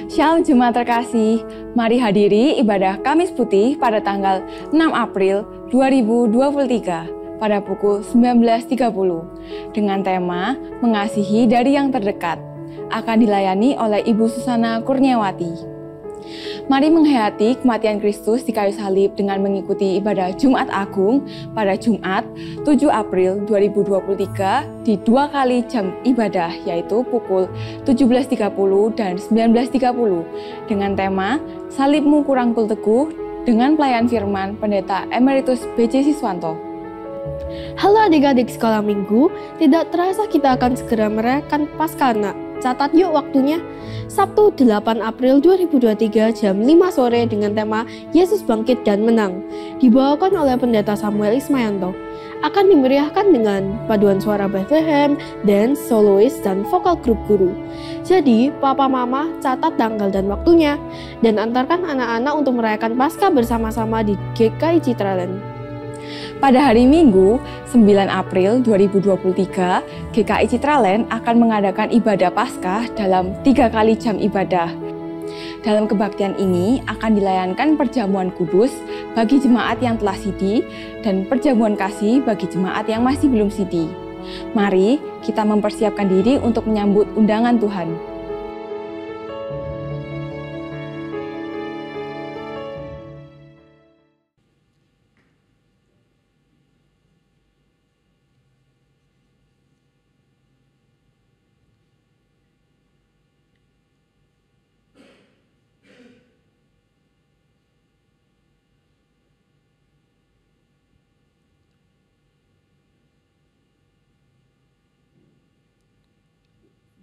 Shalom Jemaat terkasih, mari hadiri ibadah Kamis Putih pada tanggal 6 April 2023 pada pukul 19.30 dengan tema Mengasihi dari yang terdekat. Akan dilayani oleh Ibu Susana Kurniawati. Mari menghayati kematian Kristus di kayu salib dengan mengikuti ibadah Jumat Agung pada Jumat 7 April 2023 di 2 kali jam ibadah yaitu pukul 17.30 dan 19.30 dengan tema Salibmu Kurangkul Teguh dengan pelayan firman Pendeta Emeritus B.C. Siswanto. Halo adik-adik sekolah minggu, tidak terasa kita akan segera merayakan Paskah Anak. Catat yuk waktunya, Sabtu 8 April 2023 jam 5 sore dengan tema Yesus Bangkit dan Menang, dibawakan oleh Pendeta Samuel Ismayanto. Akan dimeriahkan dengan paduan suara Bethlehem, dance, solois, dan vokal grup guru. Jadi, papa mama catat tanggal dan waktunya, dan antarkan anak-anak untuk merayakan Paskah bersama-sama di GKI Citraland. Pada hari Minggu, 9 April 2023, GKI Citraland akan mengadakan ibadah Paskah dalam 3 kali jam ibadah. Dalam kebaktian ini akan dilayankan perjamuan kudus bagi jemaat yang telah sidi dan perjamuan kasih bagi jemaat yang masih belum sidi. Mari kita mempersiapkan diri untuk menyambut undangan Tuhan.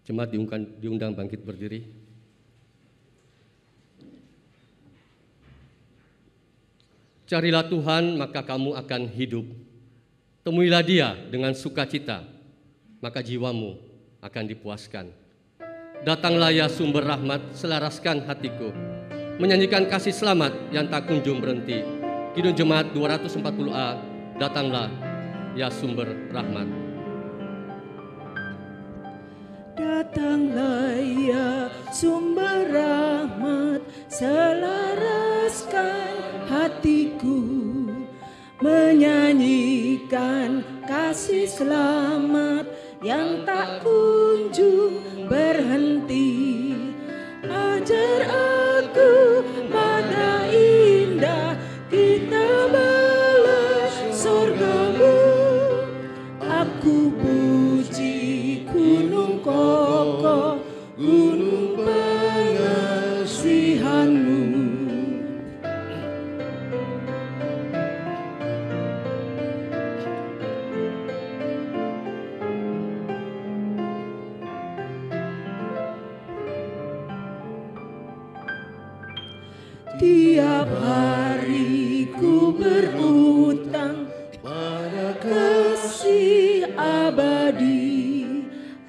Jemaat diundang bangkit berdiri. Carilah Tuhan, maka kamu akan hidup. Temuilah Dia dengan sukacita, maka jiwamu akan dipuaskan. Datanglah ya sumber rahmat, selaraskan hatiku, menyanyikan kasih selamat yang tak kunjung berhenti. Kidung Jemaat 240A, datanglah ya sumber rahmat. Datanglah ya sumber rahmat, selaraskan hatiku, menyanyikan kasih selamat yang tak kunjung berhenti. Ajar aku mana indah kita balas surgamu, aku puji gunung kokoh, gunung pengasihanmu. Tiap hari ku berutang pada kasih abadi,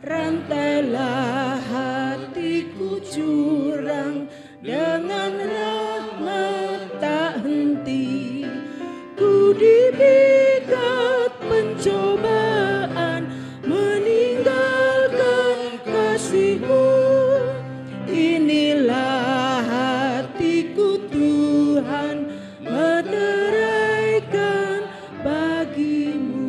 rantailah hatiku curang dengan rahmat tak henti. Ku dipikat pencobaan, meninggalkan kasih-Mu. Inilah hatiku Tuhan, meteraikan bagi-Mu.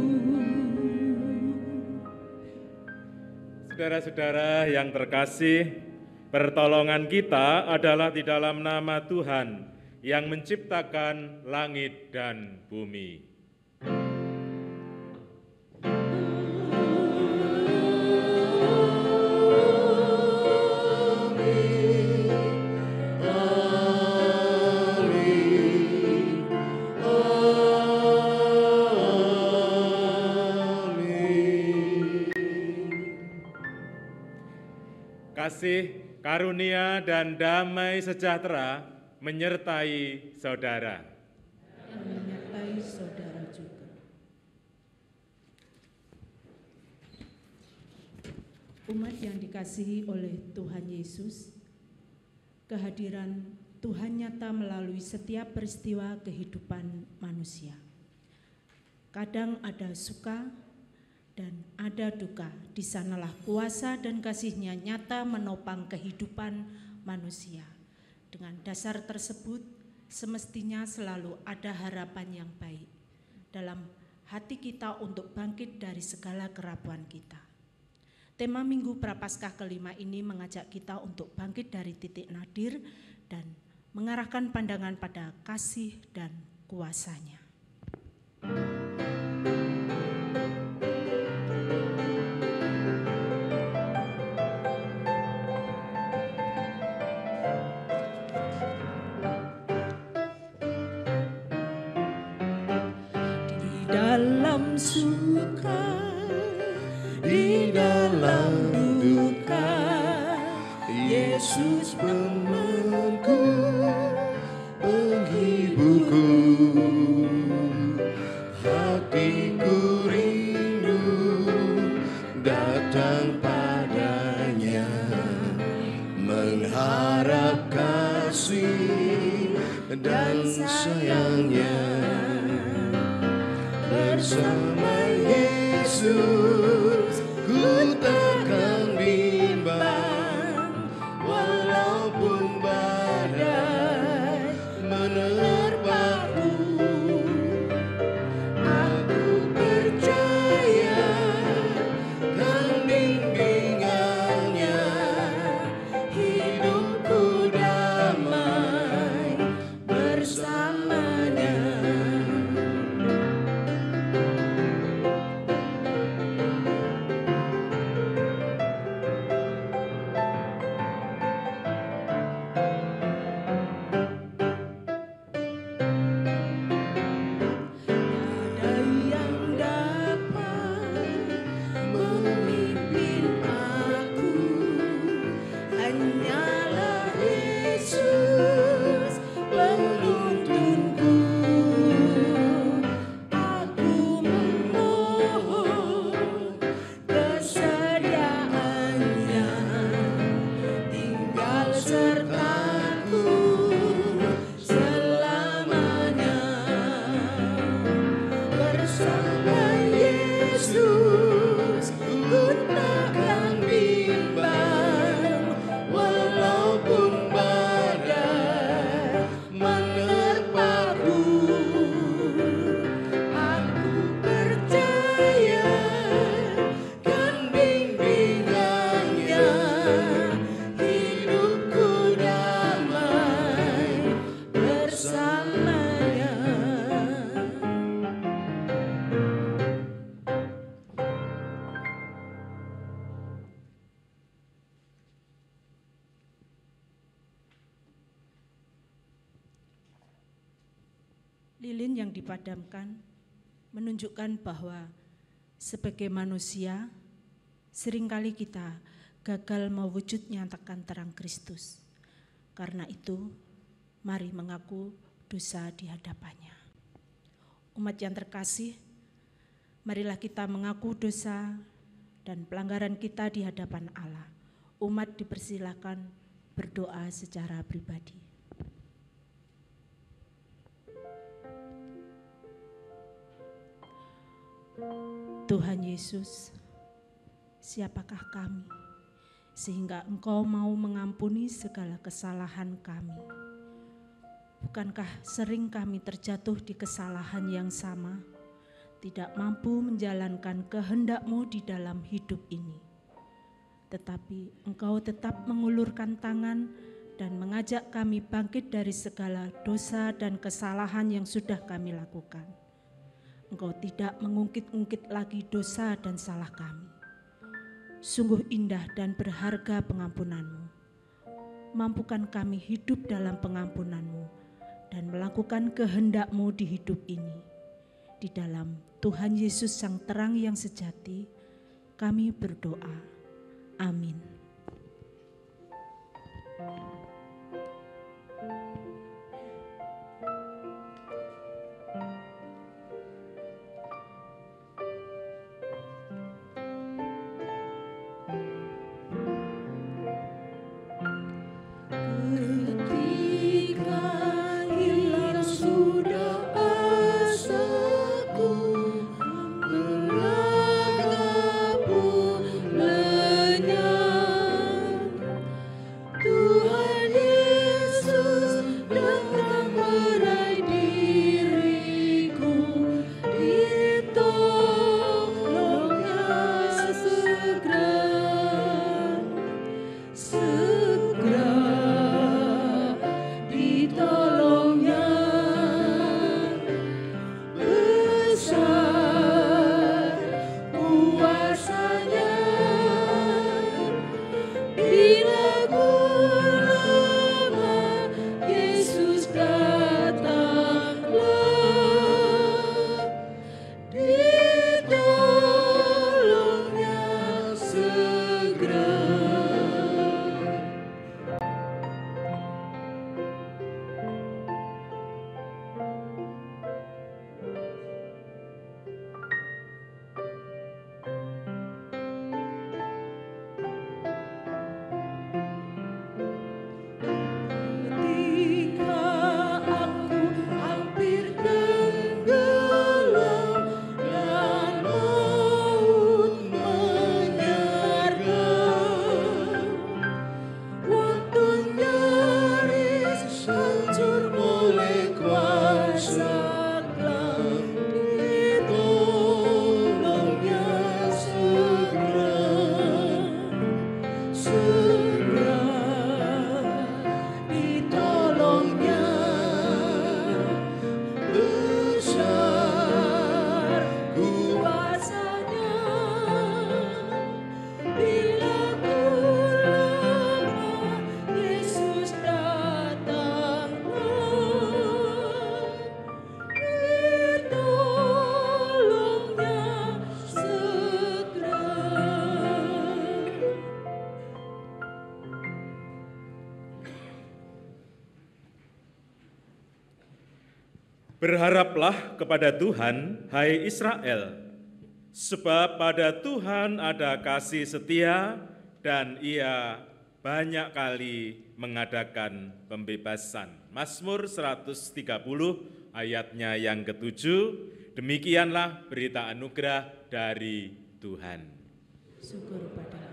Saudara-saudara yang terkasih, pertolongan kita adalah di dalam nama Tuhan yang menciptakan langit dan bumi. Kasih, karunia, dan damai sejahtera menyertai saudara. Dan menyertai saudara juga. Umat yang dikasihi oleh Tuhan Yesus, kehadiran Tuhan nyata melalui setiap peristiwa kehidupan manusia. Kadang ada suka, dan ada duka, di sanalah kuasa dan kasih-Nya nyata menopang kehidupan manusia. Dengan dasar tersebut, semestinya selalu ada harapan yang baik dalam hati kita untuk bangkit dari segala kerapuan kita. Tema Minggu Prapaskah kelima ini mengajak kita untuk bangkit dari titik nadir dan mengarahkan pandangan pada kasih dan kuasa-Nya. Dalam suka, di dalam duka, Yesus pemenangku, penghiburku. Hatiku rindu datang padanya, mengharap kasih dan sayangnya. Bersama Yesus ku takkan bimbang, walaupun badai menerpaku. Aku percaya kan bimbingannya, hidupku damai bersamanya. Lilin yang dipadamkan menunjukkan bahwa sebagai manusia seringkali kita gagal mewujud nyatakan terang Kristus. Karena itu, mari mengaku dosa di hadapannya. Umat yang terkasih, marilah kita mengaku dosa dan pelanggaran kita di hadapan Allah. Umat dipersilakan berdoa secara pribadi. Tuhan Yesus, siapakah kami sehingga Engkau mau mengampuni segala kesalahan kami? Bukankah sering kami terjatuh di kesalahan yang sama, tidak mampu menjalankan kehendak-Mu di dalam hidup ini? Tetapi Engkau tetap mengulurkan tangan dan mengajak kami bangkit dari segala dosa dan kesalahan yang sudah kami lakukan. Engkau tidak mengungkit-ungkit lagi dosa dan salah kami. Sungguh indah dan berharga pengampunan-Mu. Mampukan kami hidup dalam pengampunan-Mu dan melakukan kehendak-Mu di hidup ini. Di dalam Tuhan Yesus Sang Terang yang sejati, kami berdoa. Amin. Sudah asaku, kenangan Berharaplah kepada Tuhan, hai Israel, sebab pada Tuhan ada kasih setia dan Ia banyak kali mengadakan pembebasan. Mazmur 130 ayatnya yang ke-7, demikianlah berita anugerah dari Tuhan. Syukur pada Allah.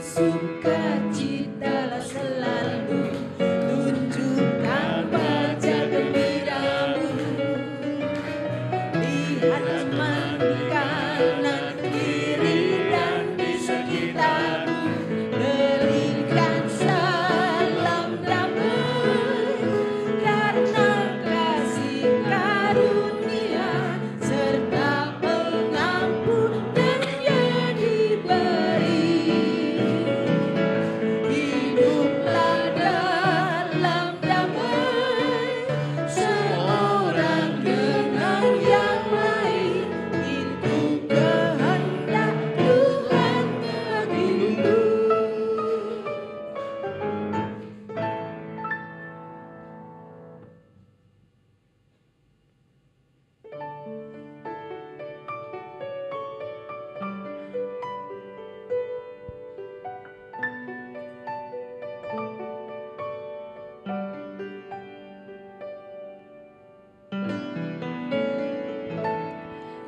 Bersukacitalah selalu, tunjukkan wajah gembiramu. Lihat teman di kanan kiri dan di sekitarmu, berikan salam damai, karena kasih karunia serta pengampunan yang diberi. Hiduplah dalam damai, seorang dengan yang lain, itu kehendak Tuhan bagimu.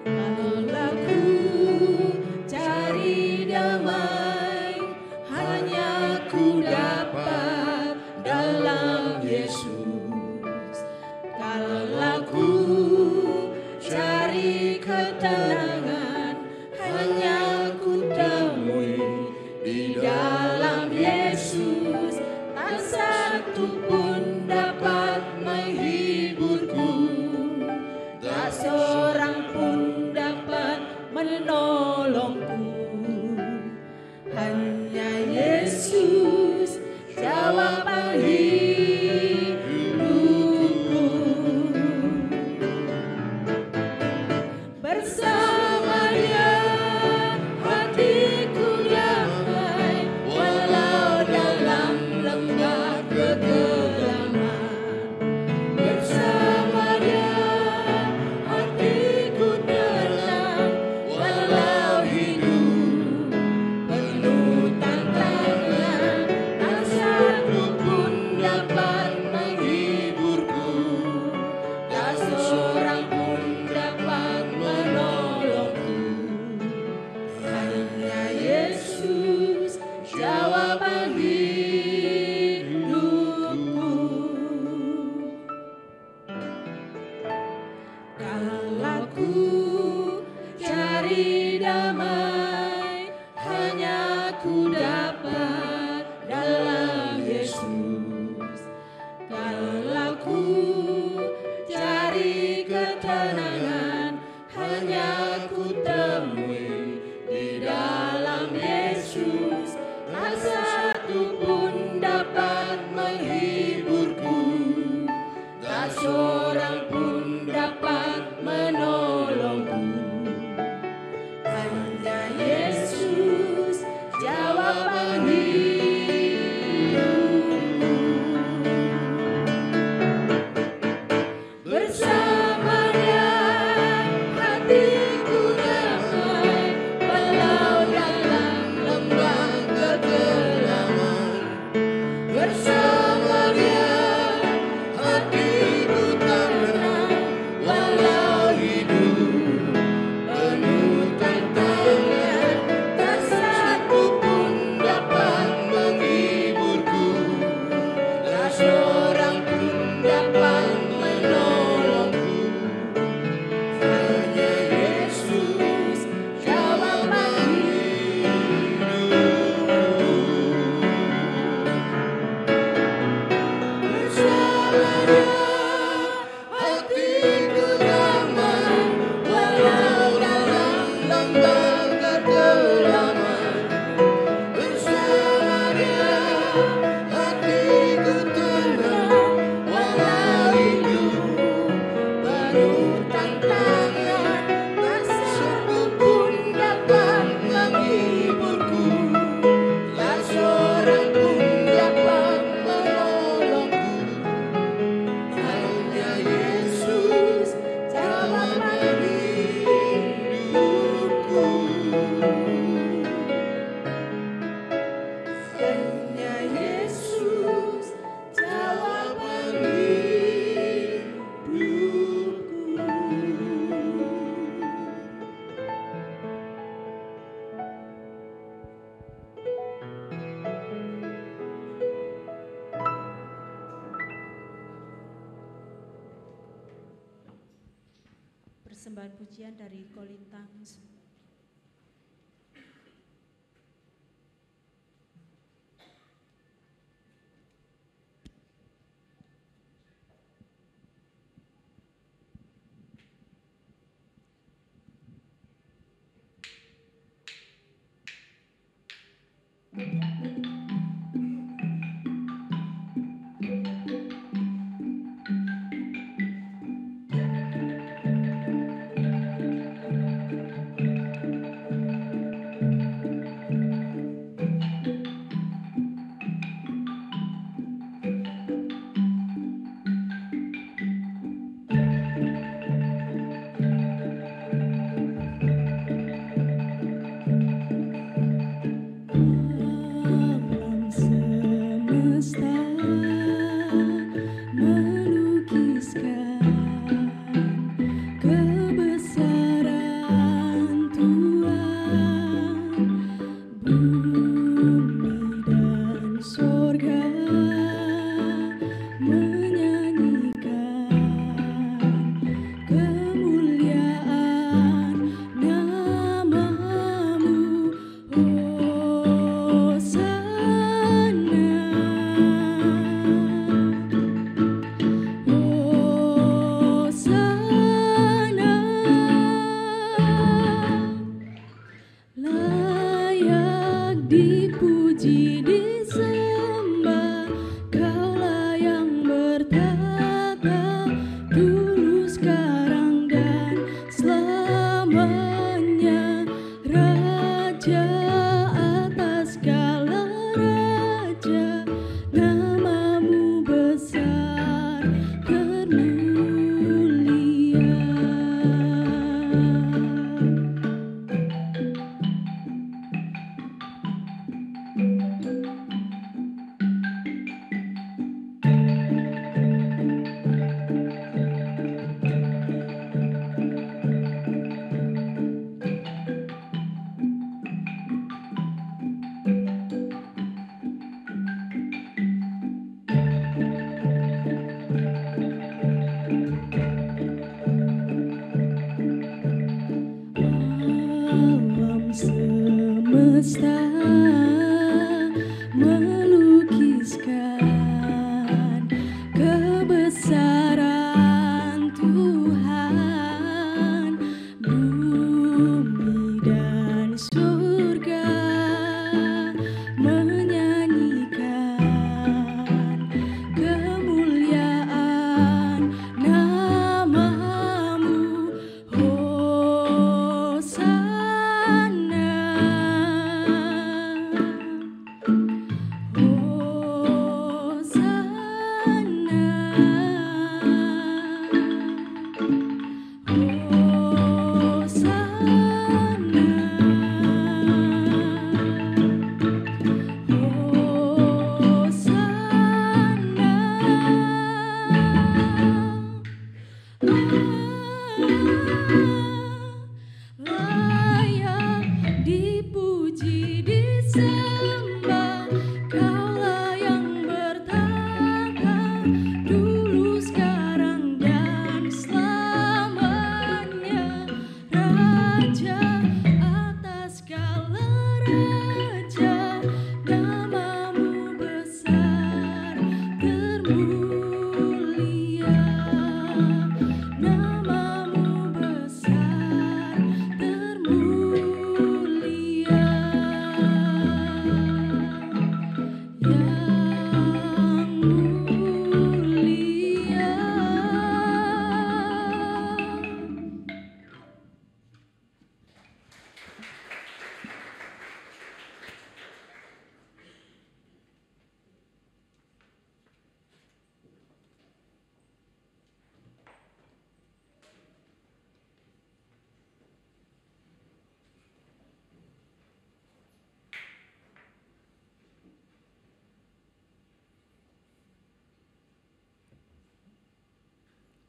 Kalaulah ku cari damai, hanya ku dapat dalam Yesus. Kalaulah ku cari ketenangan, hanya ku temui di dalam Yesus. Tak satu pun dapat menghiburku, tak seorang pun dapat menolongku. Hanya Yesus jawaban hidupku. Bersama Dia hatiku damai, walau dalam lembah kegelapan. Bersama Dia hatiku tenang, walau hidup penuh tantangan. Tak satu pun dapat menghiburku, tak seorang pun dapat menolongku. Hanya Yesus jawaban hidupku. Kalaulah ku cari damai, hanya ku dapat dalam Yesus. Kalaulah ku cari ketenangan, hanya ku temui di dalam Yesus. Tak satu pun dapat menghiburku, tak seorang pun dapat menolongku. Hanya Yesus jawaban hidupku. Bersama Dia hatiku damai, walau dalam lembah kegelapan. Bersama Dia hatiku tenang, walau hidup penuh tantangan. Tak satu pun dapat menghiburku, tak seorang pun dapat menolongku. Hanya persembahan pujian dari Kolintang.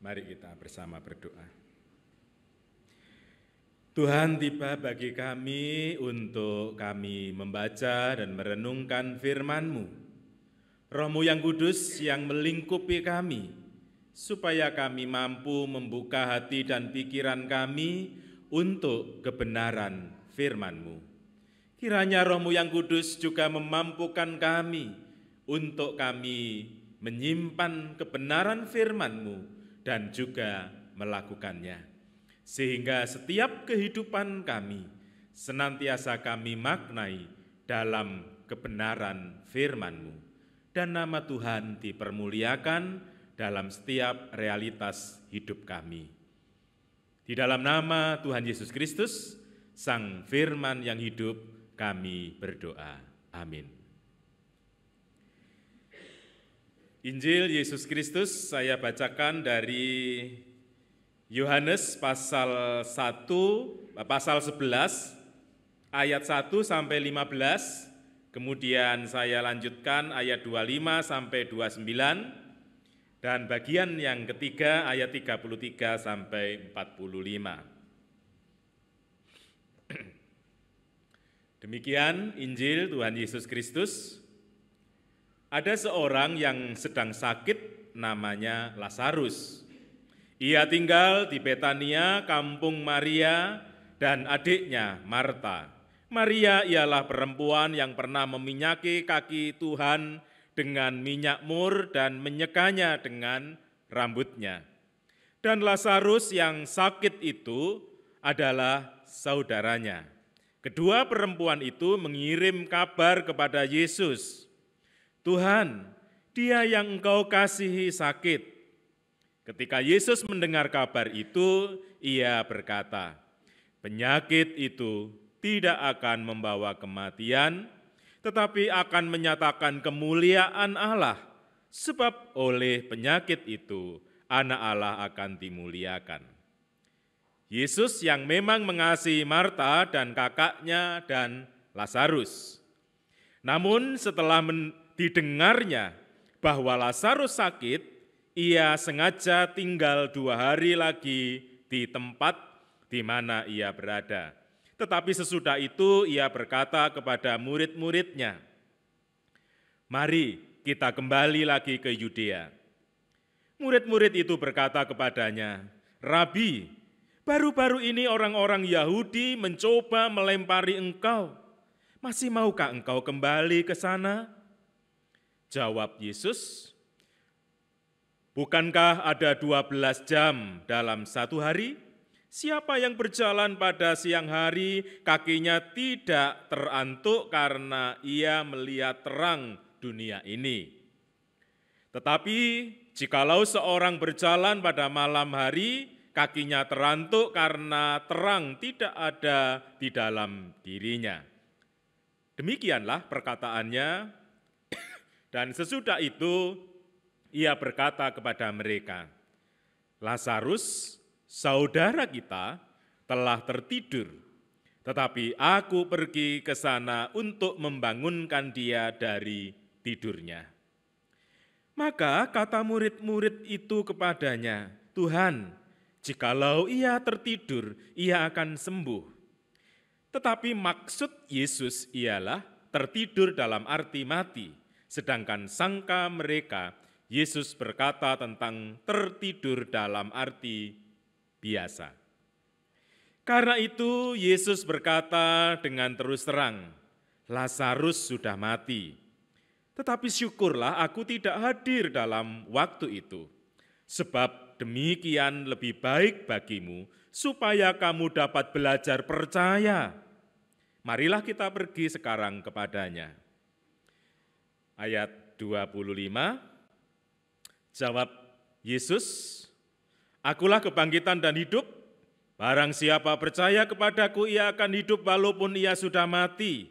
Mari kita bersama berdoa. Tuhan, tiba bagi kami untuk kami membaca dan merenungkan firman-Mu. Roh-Mu yang kudus yang melingkupi kami, supaya kami mampu membuka hati dan pikiran kami untuk kebenaran firman-Mu. Kiranya Roh-Mu yang kudus juga memampukan kami untuk kami menyimpan kebenaran firman-Mu dan juga melakukannya. Sehingga setiap kehidupan kami senantiasa kami maknai dalam kebenaran firman-Mu. Dan nama Tuhan dipermuliakan dalam setiap realitas hidup kami. Di dalam nama Tuhan Yesus Kristus, Sang Firman yang hidup, kami berdoa. Amin. Injil Yesus Kristus saya bacakan dari Yohanes pasal 11 ayat 1 sampai 15, kemudian saya lanjutkan ayat 25 sampai 29, dan bagian yang ketiga ayat 33 sampai 45. Demikian Injil Tuhan Yesus Kristus. Ada seorang yang sedang sakit namanya Lazarus. Ia tinggal di Betania, kampung Maria dan adiknya Marta. Maria ialah perempuan yang pernah meminyaki kaki Tuhan dengan minyak mur dan menyekanya dengan rambutnya. Dan Lazarus yang sakit itu adalah saudaranya. Kedua perempuan itu mengirim kabar kepada Yesus, "Tuhan, dia yang Engkau kasihi sakit." Ketika Yesus mendengar kabar itu, ia berkata, "Penyakit itu tidak akan membawa kematian, tetapi akan menyatakan kemuliaan Allah, sebab oleh penyakit itu Anak Allah akan dimuliakan." Yesus yang memang mengasihi Marta dan kakaknya dan Lazarus. Namun setelah didengarnya bahwa Lazarus sakit, ia sengaja tinggal 2 hari lagi di tempat di mana ia berada. Tetapi sesudah itu ia berkata kepada murid-muridnya, "Mari kita kembali lagi ke Yudea." Murid-murid itu berkata kepadanya, "Rabi, baru-baru ini orang-orang Yahudi mencoba melempari engkau. Masih maukah engkau kembali ke sana?" Jawab Yesus, "Bukankah ada 12 jam dalam satu hari? Siapa yang berjalan pada siang hari, kakinya tidak terantuk karena ia melihat terang dunia ini. Tetapi jikalau seorang berjalan pada malam hari, kakinya terantuk karena terang tidak ada di dalam dirinya." Demikianlah perkataannya, dan sesudah itu ia berkata kepada mereka, "Lazarus, saudara kita, telah tertidur, tetapi aku pergi ke sana untuk membangunkan dia dari tidurnya." Maka kata murid-murid itu kepadanya, "Tuhan, jikalau ia tertidur, ia akan sembuh." Tetapi maksud Yesus ialah tertidur dalam arti mati, sedangkan sangka mereka Yesus berkata tentang tertidur dalam arti biasa. Karena itu Yesus berkata dengan terus terang, "Lazarus sudah mati. Tetapi syukurlah aku tidak hadir dalam waktu itu, sebab demikian lebih baik bagimu, supaya kamu dapat belajar percaya. Marilah kita pergi sekarang kepadanya." Ayat 25, jawab Yesus, "Akulah kebangkitan dan hidup. Barang siapa percaya kepadaku, ia akan hidup walaupun ia sudah mati.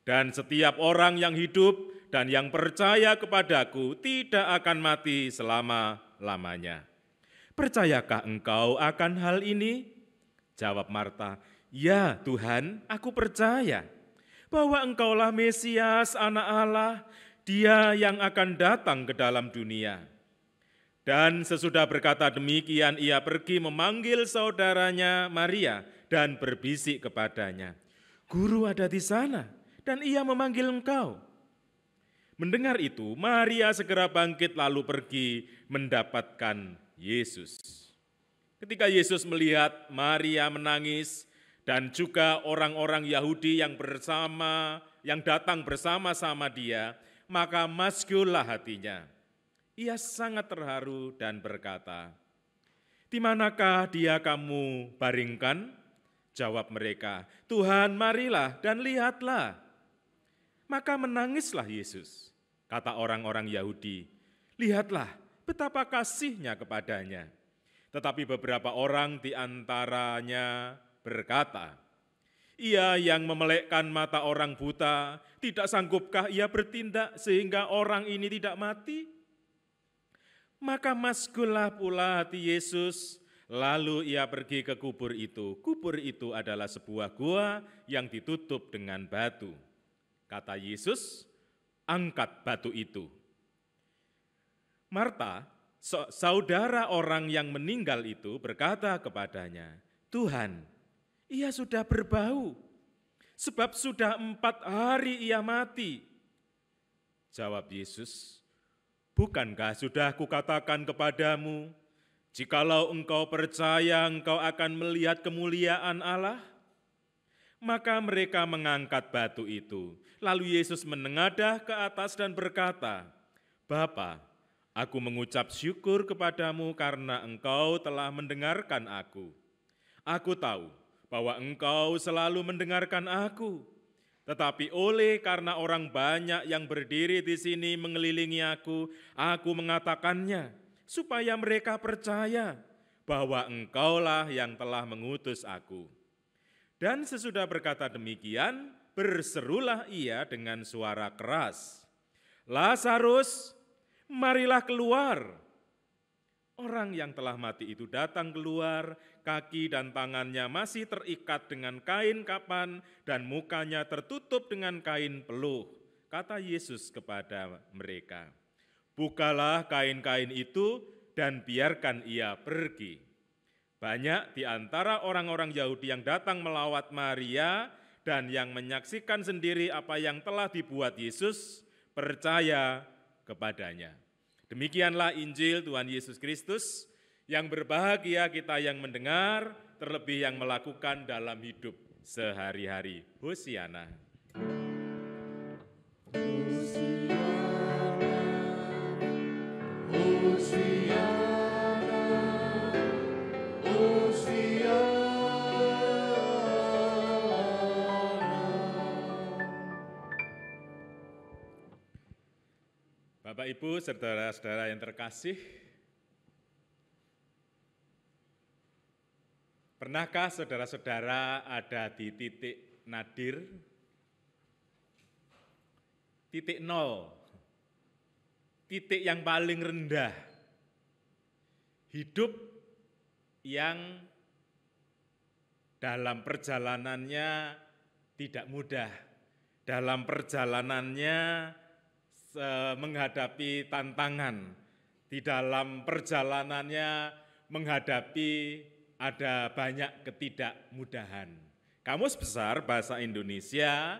Dan setiap orang yang hidup dan yang percaya kepadaku tidak akan mati selama-lamanya." "Percayakah engkau akan hal ini?" Jawab Marta, "Ya Tuhan, aku percaya bahwa engkaulah Mesias, Anak Allah, Dia yang akan datang ke dalam dunia." Dan sesudah berkata demikian, ia pergi memanggil saudaranya Maria dan berbisik kepadanya, "Guru ada di sana dan ia memanggil engkau." Mendengar itu, Maria segera bangkit lalu pergi mendapatkan Yesus. Ketika Yesus melihat Maria menangis dan juga orang-orang Yahudi yang datang bersama-sama dia, maka maskullah hatinya. Ia sangat terharu dan berkata, "Di manakah dia kamu baringkan?" Jawab mereka, "Tuhan, marilah dan lihatlah." Maka menangislah Yesus. Kata orang-orang Yahudi, "Lihatlah betapa kasihnya kepadanya." Tetapi beberapa orang di antaranya berkata, "Ia yang memelekkan mata orang buta, tidak sanggupkah ia bertindak sehingga orang ini tidak mati?" Maka maskullah pula hati Yesus, lalu ia pergi ke kubur itu. Kubur itu adalah sebuah gua yang ditutup dengan batu. Kata Yesus, "Angkat batu itu." Marta, saudara orang yang meninggal itu, berkata kepadanya, "Tuhan, ia sudah berbau, sebab sudah 4 hari ia mati." Jawab Yesus, "Bukankah sudah kukatakan kepadamu, jikalau engkau percaya engkau akan melihat kemuliaan Allah?" Maka mereka mengangkat batu itu. Lalu Yesus menengadah ke atas dan berkata, "Bapa, aku mengucap syukur kepadamu karena engkau telah mendengarkan aku. Aku tahu bahwa engkau selalu mendengarkan aku. Tetapi karena orang banyak yang berdiri di sini mengelilingi aku mengatakannya, supaya mereka percaya bahwa engkaulah yang telah mengutus aku." Dan sesudah berkata demikian, berserulah ia dengan suara keras, "Lazarus, marilah keluar." Orang yang telah mati itu datang keluar, kaki dan tangannya masih terikat dengan kain kapan dan mukanya tertutup dengan kain peluh. Kata Yesus kepada mereka, "Bukalah kain-kain itu dan biarkan ia pergi." Banyak di antara orang-orang Yahudi yang datang melawat Maria dan yang menyaksikan sendiri apa yang telah dibuat Yesus percaya kepadanya. Demikianlah Injil Tuhan Yesus Kristus, yang berbahagia kita yang mendengar, terlebih yang melakukan dalam hidup sehari-hari. Hosiana. Bapak, Ibu, saudara-saudara yang terkasih, pernahkah saudara-saudara ada di titik nadir, titik nol, titik yang paling rendah, hidup yang dalam perjalanannya tidak mudah, dalam perjalanannya menghadapi tantangan, di dalam perjalanannya menghadapi ada banyak ketidakmudahan. Kamus Besar Bahasa Indonesia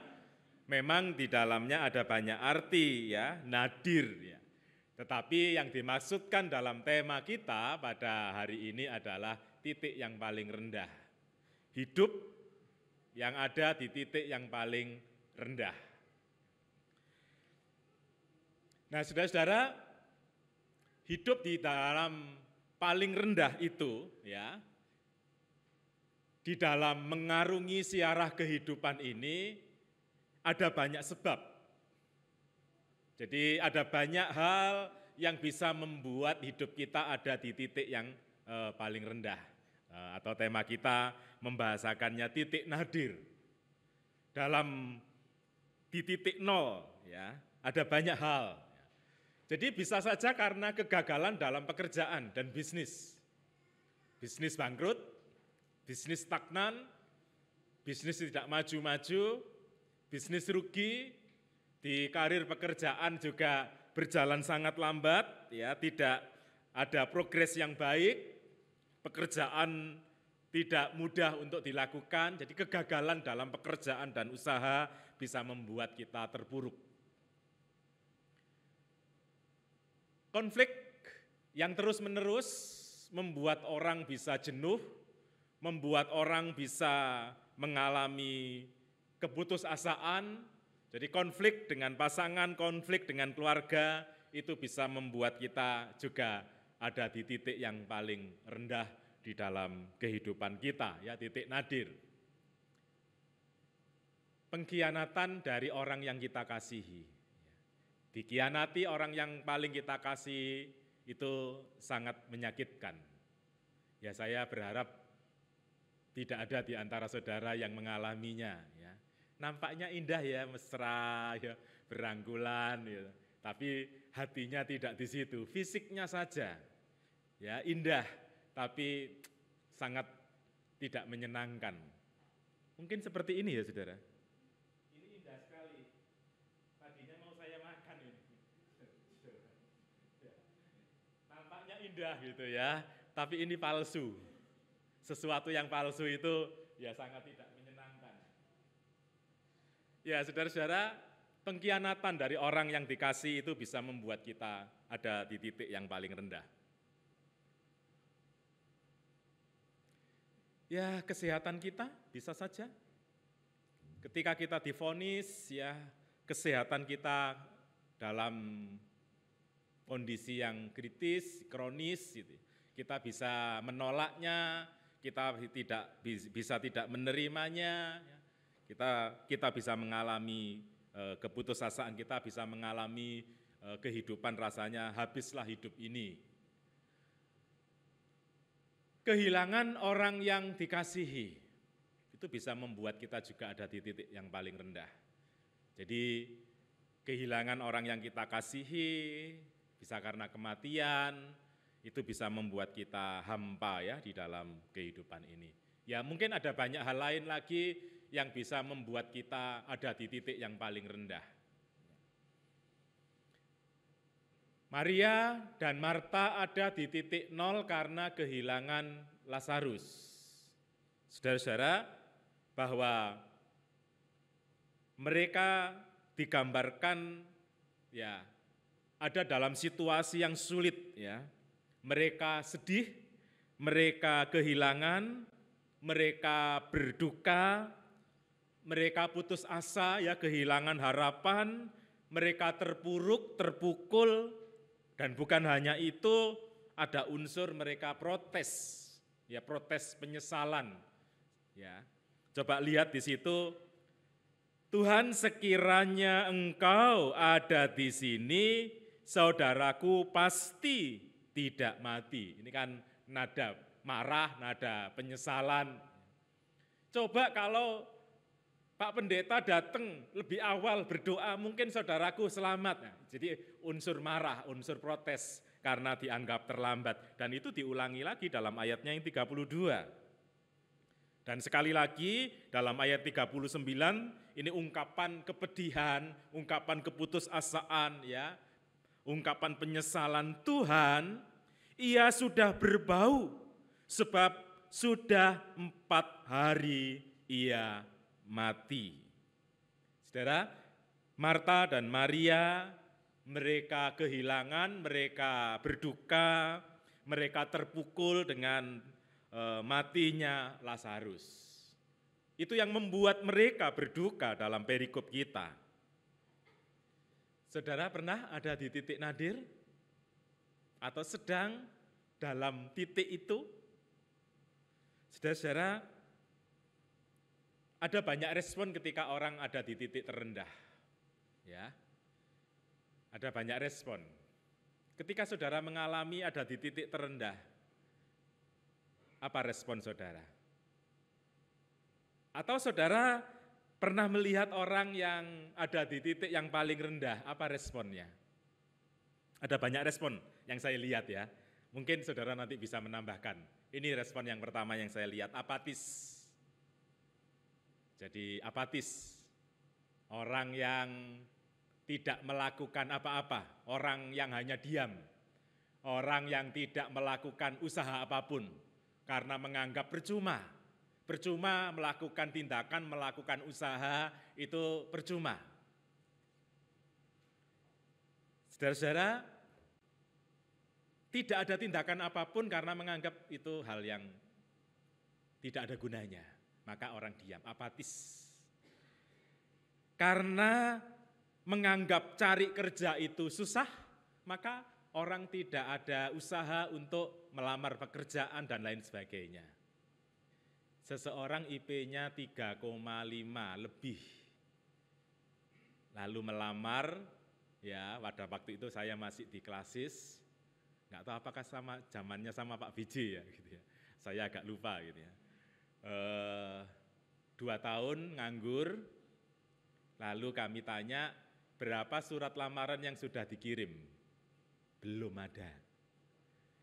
memang di dalamnya ada banyak arti, ya, nadir, ya. Tetapi yang dimaksudkan dalam tema kita pada hari ini adalah titik yang paling rendah. Hidup yang ada di titik yang paling rendah. Nah, saudara-saudara, hidup di dalam paling rendah itu, ya, di dalam mengarungi siarah kehidupan ini ada banyak sebab. Jadi ada banyak hal yang bisa membuat hidup kita ada di titik yang paling rendah. Atau tema kita membahasakannya titik nadir. Di titik nol, ya, ada banyak hal. Jadi bisa saja karena kegagalan dalam pekerjaan dan bisnis. Bisnis bangkrut, bisnis stagnan, bisnis tidak maju-maju, bisnis rugi, di karir pekerjaan juga berjalan sangat lambat, ya, tidak ada progres yang baik, pekerjaan tidak mudah untuk dilakukan, jadi kegagalan dalam pekerjaan dan usaha bisa membuat kita terpuruk. Konflik yang terus-menerus membuat orang bisa jenuh, membuat orang bisa mengalami keputusasaan. Jadi konflik dengan pasangan, konflik dengan keluarga, itu bisa membuat kita juga ada di titik yang paling rendah di dalam kehidupan kita, ya, titik nadir. Pengkhianatan dari orang yang kita kasihi. Dikhianati orang yang paling kita kasih itu sangat menyakitkan. Ya, saya berharap tidak ada di antara saudara yang mengalaminya, ya. Nampaknya indah ya, mesra, ya, berangkulan, ya. Tapi hatinya tidak di situ, fisiknya saja, ya, indah, tapi sangat tidak menyenangkan. Mungkin seperti ini ya, saudara. Ini indah sekali. Tadinya mau saya makan ini. Nampaknya indah gitu ya, tapi ini palsu. Sesuatu yang palsu itu ya sangat tidak menyenangkan. Ya, saudara-saudara, pengkhianatan dari orang yang dikasih itu bisa membuat kita ada di titik yang paling rendah. Ya, kesehatan kita bisa saja. Ketika kita divonis, ya, kesehatan kita dalam kondisi yang kritis, kronis, gitu. Kita bisa menolaknya, kita bisa tidak menerimanya, kita bisa mengalami keputusasaan, kita bisa mengalami kehidupan rasanya habislah hidup ini. Kehilangan orang yang dikasihi, itu bisa membuat kita juga ada di titik yang paling rendah. Jadi kehilangan orang yang kita kasihi, bisa karena kematian, itu bisa membuat kita hampa ya di dalam kehidupan ini. Ya, mungkin ada banyak hal lain lagi yang bisa membuat kita ada di titik yang paling rendah. Maria dan Marta ada di titik nol karena kehilangan Lazarus. Saudara-saudara, bahwa mereka digambarkan ya ada dalam situasi yang sulit ya. Mereka sedih, mereka kehilangan, mereka berduka, mereka putus asa ya, kehilangan harapan, mereka terpuruk, terpukul, dan bukan hanya itu, ada unsur mereka protes, ya, protes penyesalan. Ya. Coba lihat di situ, Tuhan, sekiranya Engkau ada di sini, saudaraku pasti tidak mati. Ini kan nada marah, nada penyesalan. Coba kalau Pak Pendeta datang lebih awal berdoa, mungkin saudaraku selamat. Nah, jadi unsur marah, unsur protes karena dianggap terlambat. Dan itu diulangi lagi dalam ayatnya yang 32. Dan sekali lagi dalam ayat 39, ini ungkapan kepedihan, ungkapan keputusasaan, ya, ungkapan penyesalan. Tuhan, ia sudah berbau sebab sudah 4 hari ia mati. Saudara, Marta dan Maria, mereka kehilangan, mereka berduka, mereka terpukul dengan matinya Lazarus. Itu yang membuat mereka berduka dalam perikop kita. Saudara pernah ada di titik nadir? Atau sedang dalam titik itu? Saudara-saudara, ada banyak respon ketika orang ada di titik terendah. Ya. Ada banyak respon. Ketika saudara mengalami ada di titik terendah, apa respon saudara? Atau saudara pernah melihat orang yang ada di titik yang paling rendah, apa responnya? Ada banyak respon yang saya lihat ya. Mungkin saudara nanti bisa menambahkan. Ini respon yang pertama yang saya lihat, apatis. Jadi apatis. Orang yang tidak melakukan apa-apa, orang yang hanya diam. Orang yang tidak melakukan usaha apapun karena menganggap percuma. Percuma melakukan tindakan, melakukan usaha, itu percuma. Saudara-saudara, tidak ada tindakan apapun karena menganggap itu hal yang tidak ada gunanya. Maka orang diam, apatis. Karena menganggap cari kerja itu susah, maka orang tidak ada usaha untuk melamar pekerjaan dan lain sebagainya. Seseorang IP-nya 3,5 lebih. Lalu melamar, ya pada waktu itu saya masih di klasis, nggak tahu apakah sama zamannya sama Pak Vijay ya, gitu ya. Saya agak lupa gitu ya. 2 tahun nganggur, lalu kami tanya berapa surat lamaran yang sudah dikirim? Belum ada.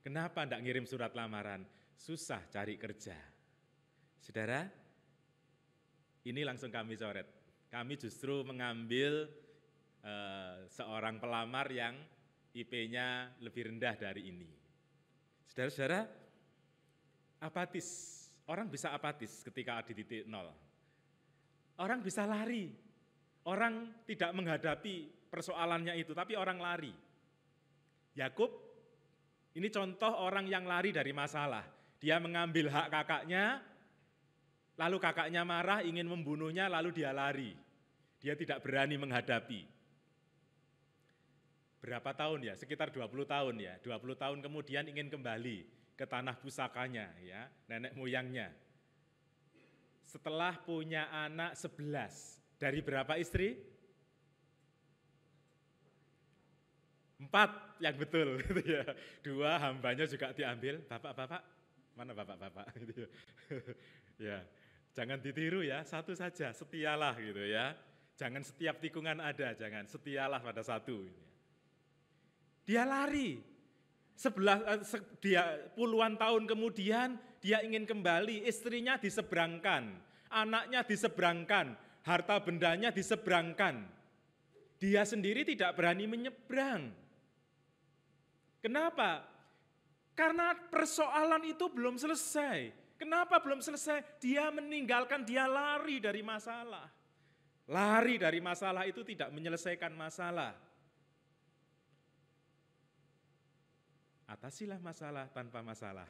Kenapa enggak ngirim surat lamaran? Susah cari kerja. Saudara, ini langsung kami coret. Kami justru mengambil seorang pelamar yang IP-nya lebih rendah dari ini. Saudara-saudara, apatis. Orang bisa apatis ketika di titik nol. Orang bisa lari. Orang tidak menghadapi persoalannya itu, tapi orang lari. Yakub, ini contoh orang yang lari dari masalah. Dia mengambil hak kakaknya, lalu kakaknya marah, ingin membunuhnya, lalu dia lari. Dia tidak berani menghadapi. Berapa tahun ya? Sekitar 20 tahun ya. 20 tahun kemudian ingin kembali ke tanah pusakanya, ya, nenek moyangnya. Setelah punya anak 11, dari berapa istri? 4 yang betul, gitu ya. 2 hambanya juga diambil. Bapak-bapak, mana bapak-bapak? Gitu ya. Ya, jangan ditiru ya, satu saja, setialah gitu ya. Jangan setiap tikungan ada, jangan setialah pada satu. Dia lari. Dia puluhan tahun kemudian dia ingin kembali, istrinya diseberangkan, anaknya diseberangkan, harta bendanya diseberangkan. Dia sendiri tidak berani menyeberang. Kenapa? Karena persoalan itu belum selesai. Kenapa belum selesai? Dia meninggalkan, dia lari dari masalah. Lari dari masalah itu tidak menyelesaikan masalah. Atasilah masalah tanpa masalah.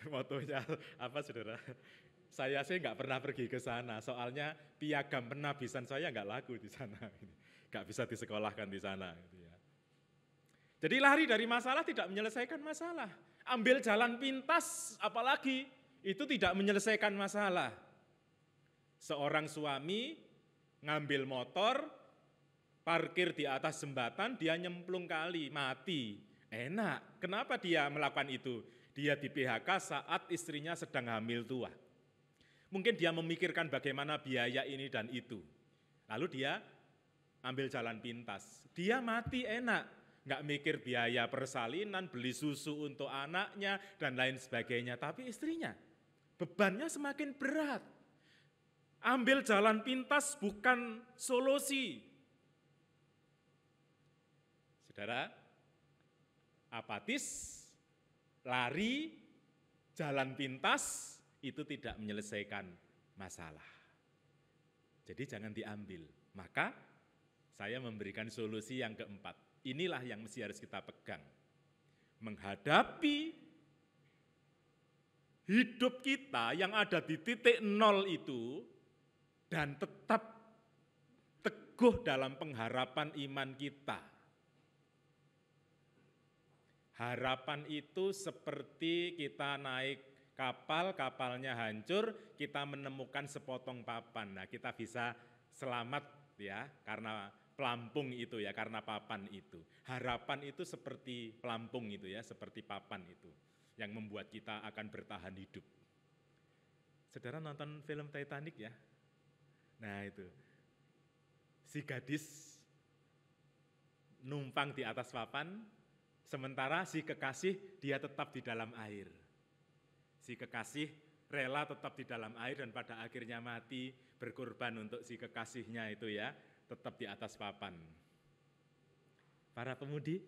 Motonya apa saudara? Saya sih nggak pernah pergi ke sana, soalnya piagam penabisan saya nggak laku di sana, nggak bisa disekolahkan di sana. Jadi lari dari masalah tidak menyelesaikan masalah. Ambil jalan pintas, apalagi itu tidak menyelesaikan masalah. Seorang suami ngambil motor, parkir di atas jembatan, dia nyemplung kali, mati. Enak, kenapa dia melakukan itu? Dia di PHK saat istrinya sedang hamil tua. Mungkin dia memikirkan bagaimana biaya ini dan itu. Lalu dia ambil jalan pintas. Dia mati enak, nggak mikir biaya persalinan, beli susu untuk anaknya, dan lain sebagainya. Tapi istrinya, bebannya semakin berat. Ambil jalan pintas bukan solusi. Saudara, apatis, lari, jalan pintas, itu tidak menyelesaikan masalah. Jadi jangan diambil. Maka saya memberikan solusi yang keempat. Inilah yang mesti harus kita pegang. Menghadapi hidup kita yang ada di titik nol itu, dan tetap teguh dalam pengharapan iman kita. Harapan itu seperti kita naik kapal, kapalnya hancur, kita menemukan sepotong papan. Nah, kita bisa selamat ya karena pelampung itu ya, karena papan itu. Harapan itu seperti pelampung itu ya, seperti papan itu yang membuat kita akan bertahan hidup. Saudara nonton film Titanic ya? Nah, itu. Si gadis numpang di atas papan, sementara si kekasih dia tetap di dalam air. Si kekasih rela tetap di dalam air dan pada akhirnya mati berkorban untuk si kekasihnya itu ya, tetap di atas papan. Para pemudi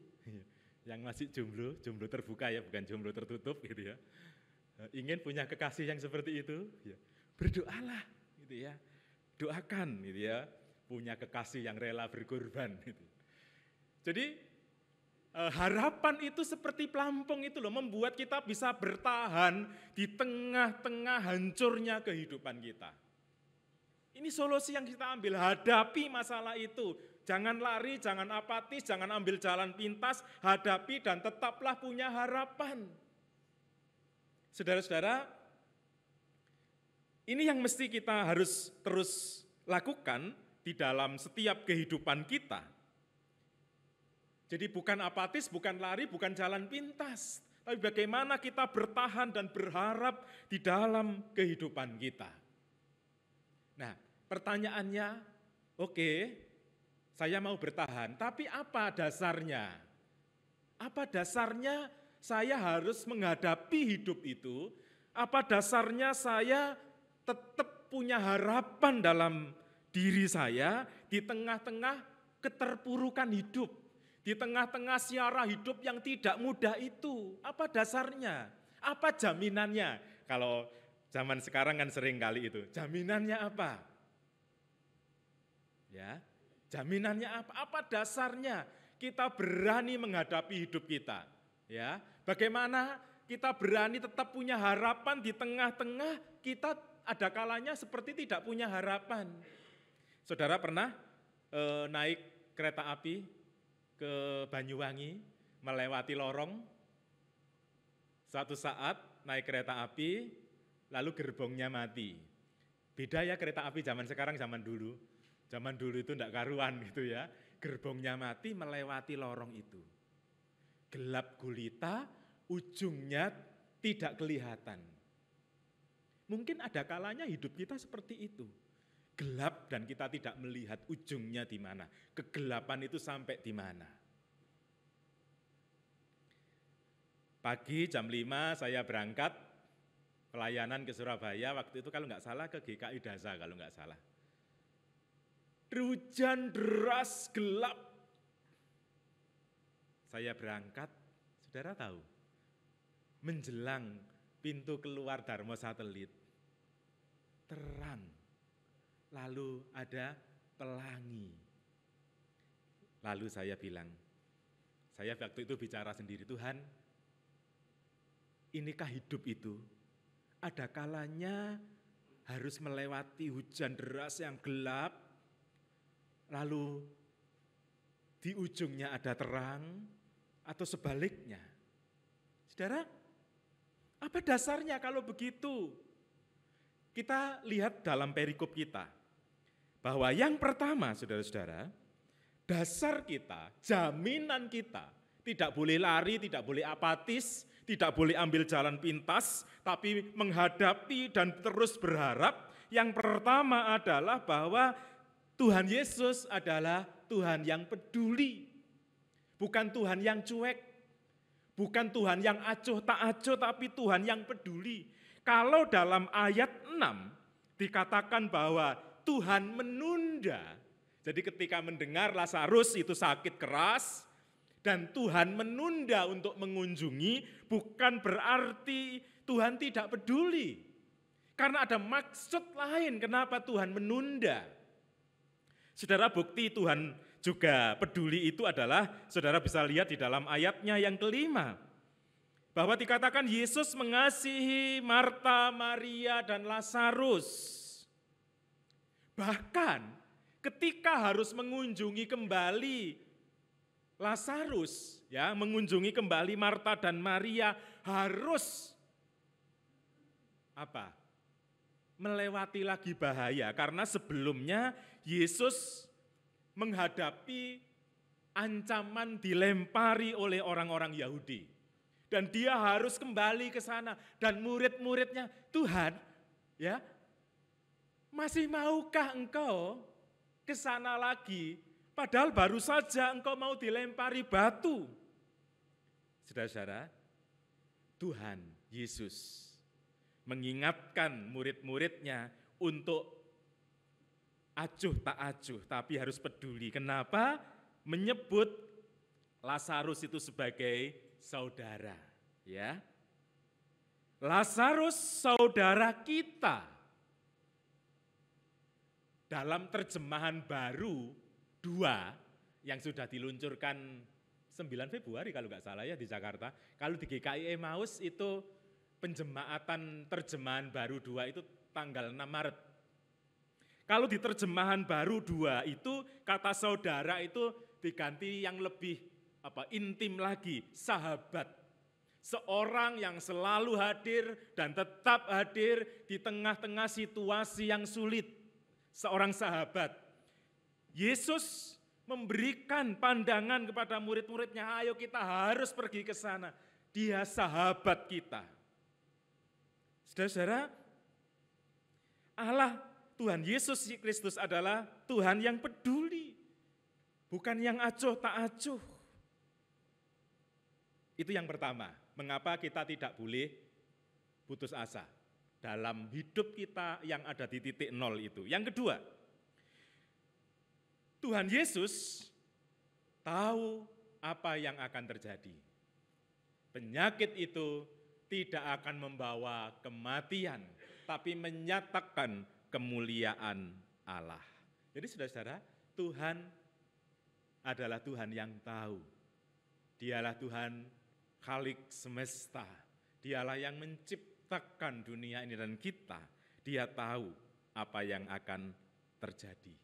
yang masih jomblo, jomblo terbuka ya, bukan jomblo tertutup gitu ya. Ingin punya kekasih yang seperti itu, ya, berdoalah gitu ya. Doakan gitu ya, punya kekasih yang rela berkorban gitu. Jadi harapan itu seperti pelampung itu loh, membuat kita bisa bertahan di tengah-tengah hancurnya kehidupan kita. Ini solusi yang kita ambil, hadapi masalah itu. Jangan lari, jangan apatis, jangan ambil jalan pintas, hadapi dan tetaplah punya harapan. Saudara-saudara, ini yang mesti kita harus terus lakukan di dalam setiap kehidupan kita. Jadi bukan apatis, bukan lari, bukan jalan pintas, tapi bagaimana kita bertahan dan berharap di dalam kehidupan kita. Nah, pertanyaannya, oke, saya mau bertahan, tapi apa dasarnya? Apa dasarnya saya harus menghadapi hidup itu? Apa dasarnya saya tetap punya harapan dalam diri saya di tengah-tengah keterpurukan hidup? Di tengah-tengah siara hidup yang tidak mudah itu, apa dasarnya? Apa jaminannya? Kalau zaman sekarang kan sering kali itu, jaminannya apa? Ya, jaminannya apa? Apa dasarnya kita berani menghadapi hidup kita? Ya, bagaimana kita berani tetap punya harapan di tengah-tengah kita ada kalanya seperti tidak punya harapan. Saudara pernah naik kereta api ke Banyuwangi, melewati lorong, suatu saat naik kereta api, lalu gerbongnya mati. Beda ya kereta api zaman sekarang, zaman dulu. Zaman dulu itu enggak karuan gitu ya, gerbongnya mati melewati lorong itu. Gelap gulita, ujungnya tidak kelihatan. Mungkin ada kalanya hidup kita seperti itu. Gelap dan kita tidak melihat ujungnya di mana. Kegelapan itu sampai di mana. Pagi jam 5 saya berangkat pelayanan ke Surabaya. Waktu itu kalau nggak salah ke GKI Dasa kalau nggak salah. Hujan deras gelap. Saya berangkat, saudara tahu, menjelang pintu keluar Darmo Satelit, terang. Lalu ada pelangi. Lalu saya bilang, saya waktu itu bicara sendiri, Tuhan, inikah hidup itu? Ada kalanya harus melewati hujan deras yang gelap, lalu di ujungnya ada terang, atau sebaliknya. Saudara, apa dasarnya kalau begitu? Kita lihat dalam perikop kita. Bahwa yang pertama, saudara-saudara, dasar kita, jaminan kita, tidak boleh lari, tidak boleh apatis, tidak boleh ambil jalan pintas, tapi menghadapi dan terus berharap. Yang pertama adalah bahwa Tuhan Yesus adalah Tuhan yang peduli, bukan Tuhan yang cuek, bukan Tuhan yang acuh tak acuh, tapi Tuhan yang peduli. Kalau dalam ayat 6 dikatakan bahwa Tuhan menunda. Jadi ketika mendengar Lazarus itu sakit keras dan Tuhan menunda untuk mengunjungi, bukan berarti Tuhan tidak peduli. Karena ada maksud lain kenapa Tuhan menunda. Saudara, bukti Tuhan juga peduli itu adalah, saudara bisa lihat di dalam ayatnya yang kelima. Bahwa dikatakan Yesus mengasihi Marta, Maria, dan Lazarus. Bahkan ketika harus mengunjungi kembali Lazarus, ya, mengunjungi kembali Marta dan Maria, harus apa? Melewati lagi bahaya, karena sebelumnya Yesus menghadapi ancaman dilempari oleh orang-orang Yahudi. Dan dia harus kembali ke sana, dan murid-muridnya, Tuhan, ya, masih maukah engkau ke sana lagi? Padahal baru saja engkau mau dilempari batu. Saudara-saudara, Tuhan Yesus mengingatkan murid-muridnya untuk acuh tak acuh, tapi harus peduli. Kenapa? Menyebut Lazarus itu sebagai saudara, ya. Lazarus saudara kita. Dalam terjemahan baru 2 yang sudah diluncurkan 9 Februari kalau nggak salah ya di Jakarta. Kalau di GKI Emmaus itu penjemaatan terjemahan baru 2 itu tanggal 6 Maret. Kalau di terjemahan baru 2 itu kata saudara itu diganti yang lebih intim lagi, sahabat. Seorang yang selalu hadir dan tetap hadir di tengah-tengah situasi yang sulit. Seorang sahabat. Yesus memberikan pandangan kepada murid-muridnya, ayo kita harus pergi ke sana. Dia sahabat kita. Saudara-saudara, Allah Tuhan Yesus Kristus adalah Tuhan yang peduli, bukan yang acuh tak acuh. Itu yang pertama, mengapa kita tidak boleh putus asa dalam hidup kita yang ada di titik nol itu. Yang kedua, Tuhan Yesus tahu apa yang akan terjadi. Penyakit itu tidak akan membawa kematian, tapi menyatakan kemuliaan Allah. Jadi saudara-saudara, Tuhan adalah Tuhan yang tahu. Dialah Tuhan Khalik semesta. Dialah yang menciptakan dunia ini dan kita. Dia tahu apa yang akan terjadi.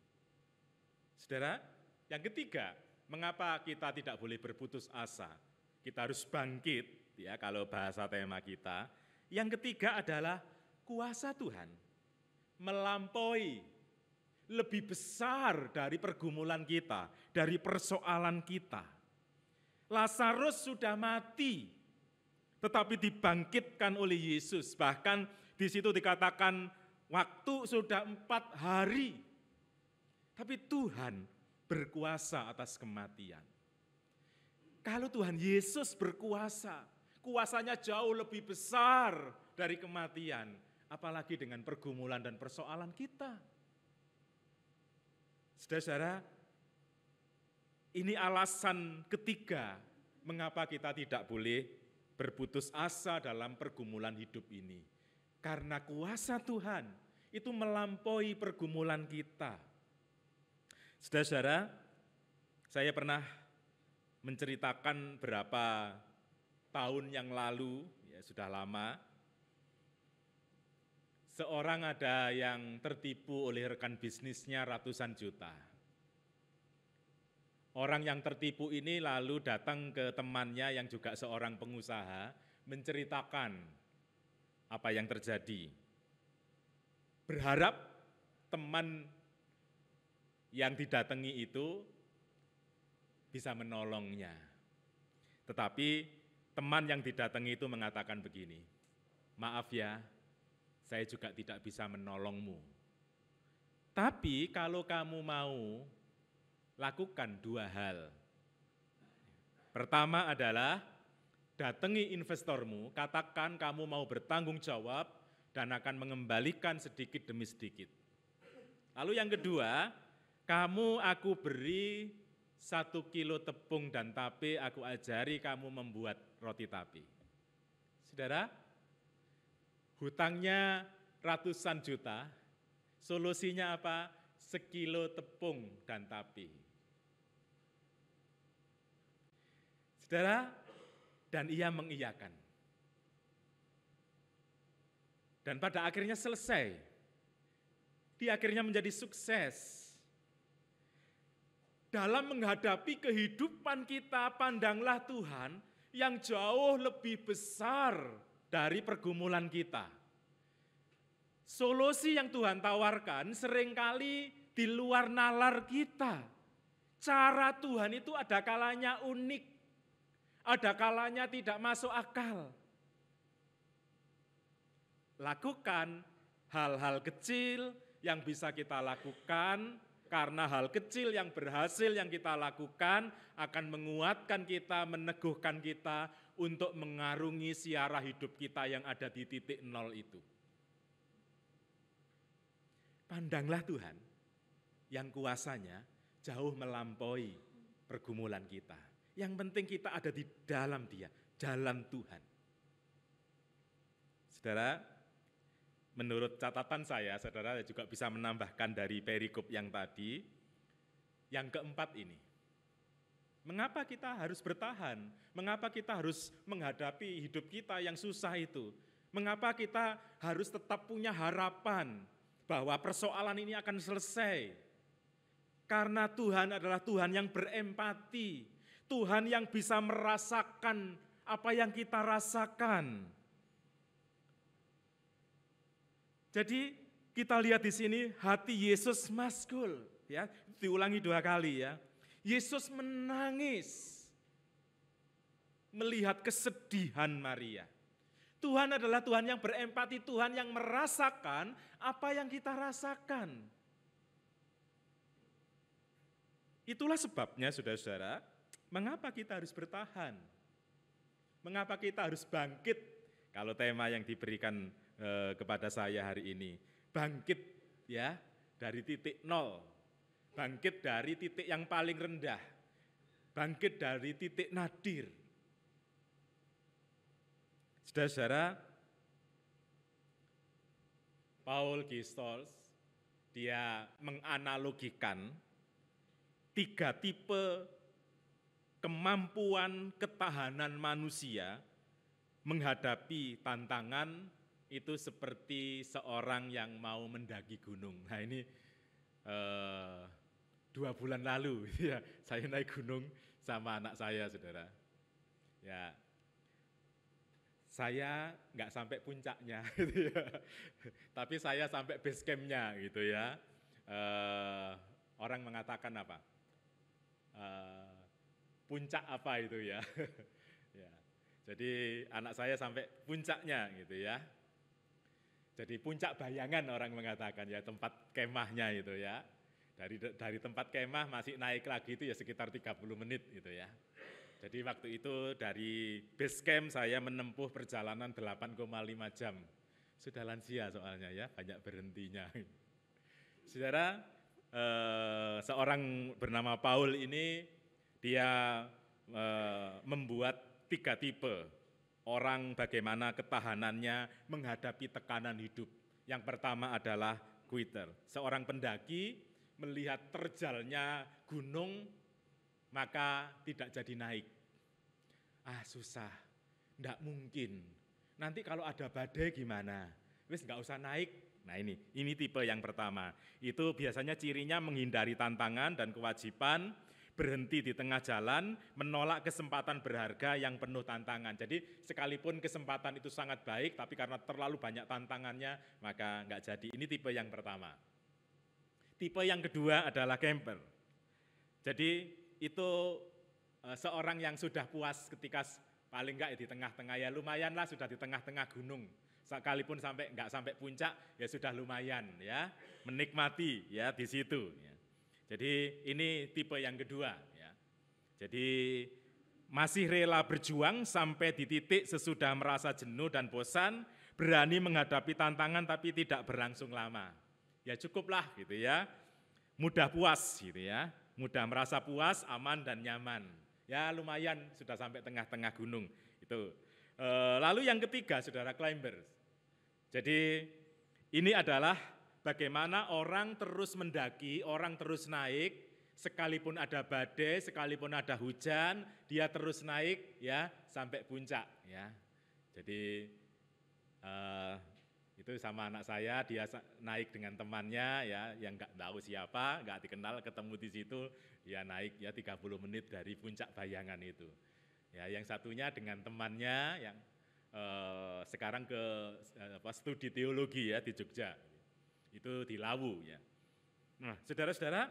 Saudara, yang ketiga, mengapa kita tidak boleh berputus asa? Kita harus bangkit, ya kalau bahasa tema kita. Yang ketiga adalah kuasa Tuhan melampaui, lebih besar dari pergumulan kita, dari persoalan kita. Lazarus sudah mati, tetapi dibangkitkan oleh Yesus. Bahkan di situ dikatakan waktu sudah 4 hari. Tapi Tuhan berkuasa atas kematian. Kalau Tuhan Yesus berkuasa, kuasanya jauh lebih besar dari kematian, apalagi dengan pergumulan dan persoalan kita. Saudara-saudara, ini alasan ketiga mengapa kita tidak boleh berputus asa dalam pergumulan hidup ini. Karena kuasa Tuhan itu melampaui pergumulan kita. Saudara-saudara, saya pernah menceritakan berapa tahun yang lalu, ya sudah lama, seorang ada yang tertipu oleh rekan bisnisnya ratusan juta. Orang yang tertipu ini lalu datang ke temannya yang juga seorang pengusaha, menceritakan apa yang terjadi. Berharap teman yang didatangi itu bisa menolongnya. Tetapi teman yang didatangi itu mengatakan begini, maaf ya, saya juga tidak bisa menolongmu. Tapi kalau kamu mau, lakukan 2 hal. Pertama adalah datangi investormu, katakan kamu mau bertanggung jawab dan akan mengembalikan sedikit demi sedikit. Lalu yang kedua, kamu aku beri 1 kilo tepung dan tape, aku ajari kamu membuat roti tape. Saudara, hutangnya ratusan juta, solusinya apa? 1 kilo tepung dan tape. Saudara, dan ia mengiyakan. Dan pada akhirnya selesai. Dia akhirnya menjadi sukses. Dalam menghadapi kehidupan kita, pandanglah Tuhan yang jauh lebih besar dari pergumulan kita. Solusi yang Tuhan tawarkan seringkali di luar nalar kita. Cara Tuhan itu ada kalanya unik, ada kalanya tidak masuk akal. Lakukan hal-hal kecil yang bisa kita lakukan, karena hal kecil yang berhasil yang kita lakukan akan menguatkan kita, meneguhkan kita untuk mengarungi siara hidup kita yang ada di titik nol itu. Pandanglah Tuhan yang kuasanya jauh melampaui pergumulan kita. Yang penting kita ada di dalam Dia, jalan Tuhan. Saudara, menurut catatan saya, saudara juga bisa menambahkan dari perikop yang tadi, yang keempat ini. Mengapa kita harus bertahan? Mengapa kita harus menghadapi hidup kita yang susah itu? Mengapa kita harus tetap punya harapan bahwa persoalan ini akan selesai? Karena Tuhan adalah Tuhan yang berempati, Tuhan yang bisa merasakan apa yang kita rasakan. Jadi kita lihat di sini hati Yesus maskul, ya, diulangi 2 kali ya. Yesus menangis melihat kesedihan Maria. Tuhan adalah Tuhan yang berempati, Tuhan yang merasakan apa yang kita rasakan. Itulah sebabnya saudara-saudara, mengapa kita harus bertahan? Mengapa kita harus bangkit? Kalau tema yang diberikan kepada saya hari ini, bangkit ya dari titik nol, bangkit dari titik yang paling rendah, bangkit dari titik nadir. Saudara-saudara, Paul Gistolz, dia menganalogikan 3 tipe kemampuan ketahanan manusia menghadapi tantangan itu seperti seorang yang mau mendaki gunung. Nah ini 2 bulan lalu ya, saya naik gunung sama anak saya, saudara. Ya, saya nggak sampai puncaknya, gitu ya. Tapi saya sampai base camp-nya gitu ya. Orang mengatakan apa? Puncak apa itu ya? Ya. Jadi anak saya sampai puncaknya gitu ya. Jadi puncak bayangan orang mengatakan ya, tempat kemahnya itu ya. Dari tempat kemah masih naik lagi itu ya sekitar 30 menit gitu ya. Jadi waktu itu dari base camp saya menempuh perjalanan 8,5 jam. Sudah lansia soalnya ya, banyak berhentinya. Saudara, seorang bernama Paul ini dia membuat 3 tipe orang bagaimana ketahanannya menghadapi tekanan hidup. Yang pertama adalah quitter. Seorang pendaki melihat terjalnya gunung maka tidak jadi naik. Susah, enggak mungkin. Nanti kalau ada badai gimana? Wis enggak usah naik. Nah ini tipe yang pertama. Itu biasanya cirinya menghindari tantangan dan kewajiban, berhenti di tengah jalan, menolak kesempatan berharga yang penuh tantangan. Jadi sekalipun kesempatan itu sangat baik, tapi karena terlalu banyak tantangannya, maka enggak jadi. Ini tipe yang pertama. Tipe yang kedua adalah camper. Jadi itu seorang yang sudah puas ketika paling enggak di tengah-tengah, ya lumayanlah sudah di tengah-tengah gunung. Sekalipun enggak sampai puncak, ya sudah lumayan ya, menikmati ya di situ. Ya. Jadi ini tipe yang kedua. Ya. Jadi masih rela berjuang sampai di titik sesudah merasa jenuh dan bosan, berani menghadapi tantangan tapi tidak berlangsung lama. Ya cukuplah gitu ya, mudah puas gitu ya. Mudah merasa puas, aman dan nyaman. Ya lumayan sudah sampai tengah-tengah gunung. Itu. Lalu yang ketiga, saudara, climbers. Jadi ini adalah bagaimana orang terus mendaki, orang terus naik, sekalipun ada badai, sekalipun ada hujan, dia terus naik ya sampai puncak. Ya. Jadi itu sama anak saya, dia naik dengan temannya ya, yang nggak tahu siapa, nggak dikenal, ketemu di situ, dia naik ya 30 menit dari puncak bayangan itu. Ya, yang satunya dengan temannya yang sekarang ke studi teologi ya di Jogja, itu di Lawu ya. Nah, saudara-saudara,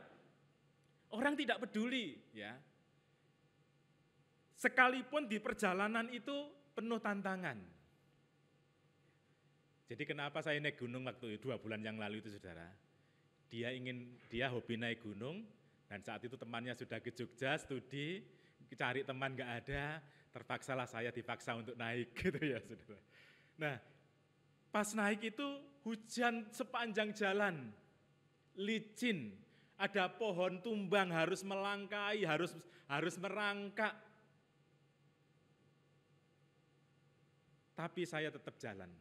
orang tidak peduli ya, sekalipun di perjalanan itu penuh tantangan. Jadi kenapa saya naik gunung waktu 2 bulan yang lalu itu, saudara? Dia hobi naik gunung, dan saat itu temannya sudah ke Jogja studi, cari teman nggak ada, terpaksalah saya dipaksa untuk naik gitu ya, saudara. Nah, pas naik itu hujan sepanjang jalan, licin, ada pohon tumbang harus melangkai, harus merangkak. Tapi saya tetap jalan.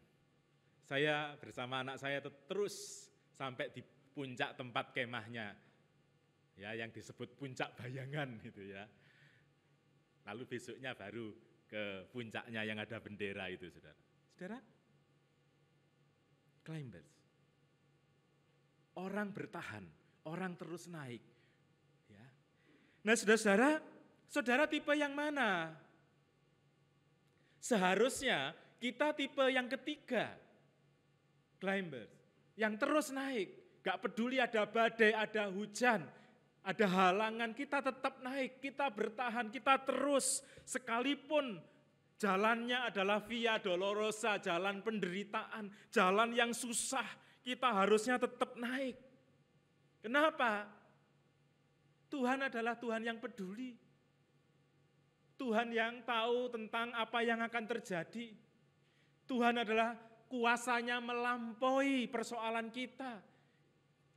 Saya bersama anak saya terus sampai di puncak tempat kemahnya, ya yang disebut puncak bayangan gitu ya. Lalu besoknya baru ke puncaknya yang ada bendera itu, saudara. Saudara, climbers. Orang bertahan, orang terus naik. Ya. Nah saudara-saudara, saudara tipe yang mana? Seharusnya kita tipe yang ketiga, climbers. Yang terus naik, gak peduli ada badai, ada hujan, ada halangan, kita tetap naik, kita bertahan, kita terus. Sekalipun jalannya adalah via dolorosa, jalan penderitaan, jalan yang susah, kita harusnya tetap naik. Kenapa? Tuhan adalah Tuhan yang peduli. Tuhan yang tahu tentang apa yang akan terjadi. Tuhan adalah kuasanya melampaui persoalan kita.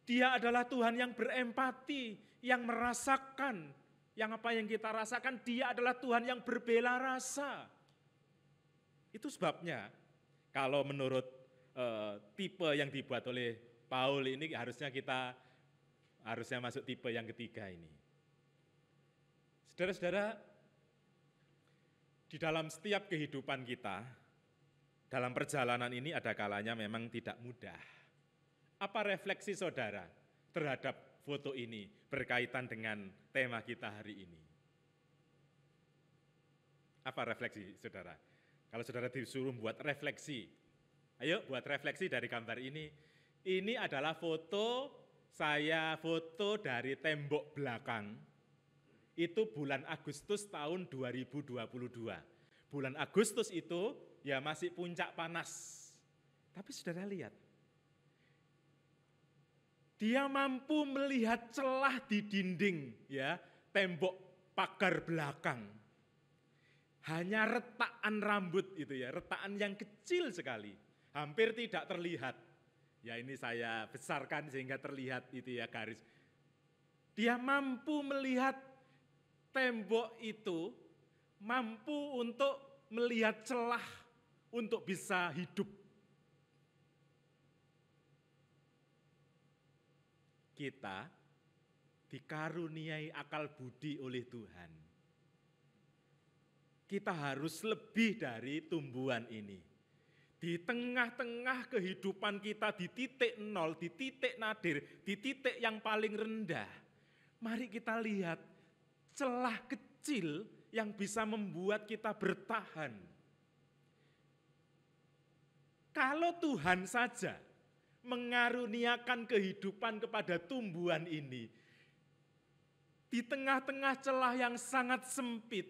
Dia adalah Tuhan yang berempati, yang merasakan yang apa yang kita rasakan. Dia adalah Tuhan yang berbela rasa. Itu sebabnya kalau menurut tipe yang dibuat oleh Paul ini harusnya masuk tipe yang ketiga ini. Saudara-saudara, di dalam setiap kehidupan kita, dalam perjalanan ini ada kalanya memang tidak mudah. Apa refleksi saudara terhadap foto ini berkaitan dengan tema kita hari ini? Apa refleksi saudara? Kalau saudara disuruh buat refleksi, ayo buat refleksi dari gambar ini. Ini adalah foto dari tembok belakang. Itu bulan Agustus tahun 2022. Bulan Agustus itu ya masih puncak panas. Tapi saudara lihat, dia mampu melihat celah di dinding ya, tembok pagar belakang. Hanya retakan rambut itu ya, retakan yang kecil sekali, hampir tidak terlihat. Ya ini saya besarkan sehingga terlihat itu ya garis. Dia mampu melihat tembok itu, mampu untuk melihat celah untuk bisa hidup. Kita dikaruniai akal budi oleh Tuhan. Kita harus lebih dari tumbuhan ini. Di tengah-tengah kehidupan kita di titik nol, di titik nadir, di titik yang paling rendah. Mari kita lihat celah kecil yang bisa membuat kita bertahan. Kalau Tuhan saja mengaruniakan kehidupan kepada tumbuhan ini, di tengah-tengah celah yang sangat sempit,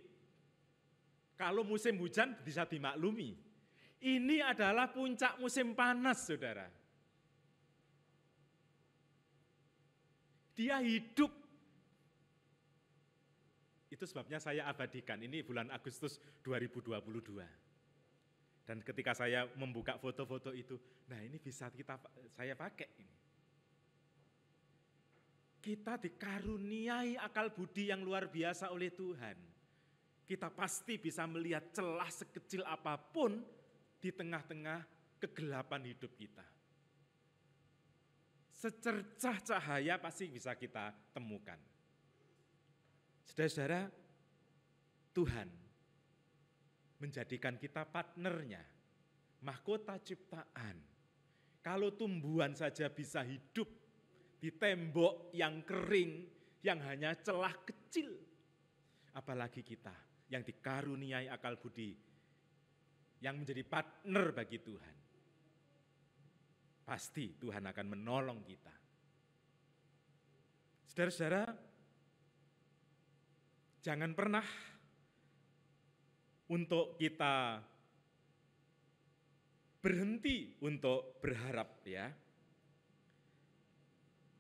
kalau musim hujan bisa dimaklumi. Ini adalah puncak musim panas, saudara. Dia hidup. Itu sebabnya saya abadikan, ini bulan Agustus 2022. Dan ketika saya membuka foto-foto itu, nah ini bisa saya pakai ini. Kita dikaruniai akal budi yang luar biasa oleh Tuhan. Kita pasti bisa melihat celah sekecil apapun di tengah-tengah kegelapan hidup kita. Secercah cahaya pasti bisa kita temukan. Saudara-saudara, Tuhan menjadikan kita partnernya, mahkota ciptaan. Kalau tumbuhan saja bisa hidup di tembok yang kering, yang hanya celah kecil, apalagi kita yang dikaruniai akal budi, yang menjadi partner bagi Tuhan. Pasti Tuhan akan menolong kita. Saudara-saudara, jangan pernah untuk kita berhenti untuk berharap ya.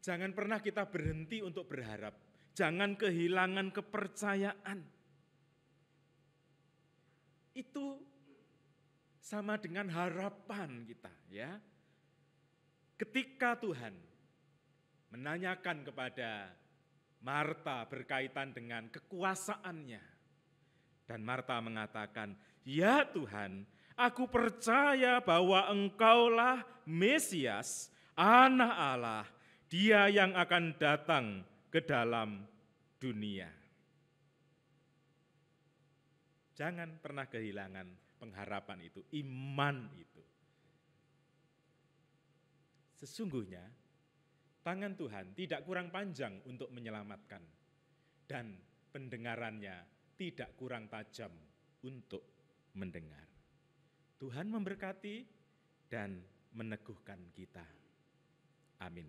Jangan pernah kita berhenti untuk berharap. Jangan kehilangan kepercayaan. Itu sama dengan harapan kita ya. Ketika Tuhan menanyakan kepada Marta berkaitan dengan kekuasaannya. Dan Marta mengatakan, "Ya Tuhan, aku percaya bahwa Engkaulah Mesias, Anak Allah, Dia yang akan datang ke dalam dunia." Jangan pernah kehilangan pengharapan itu, iman itu. Sesungguhnya tangan Tuhan tidak kurang panjang untuk menyelamatkan dan pendengarannya tidak kurang tajam untuk mendengar. Tuhan memberkati dan meneguhkan kita. Amin.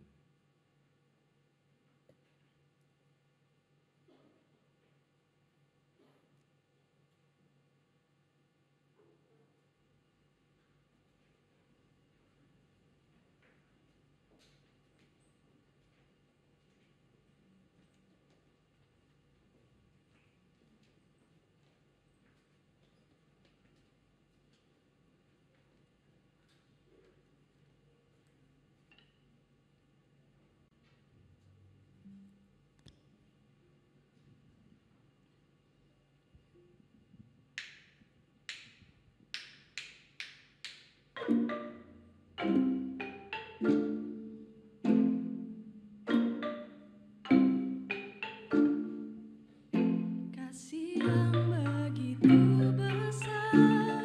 Kasih yang begitu besar,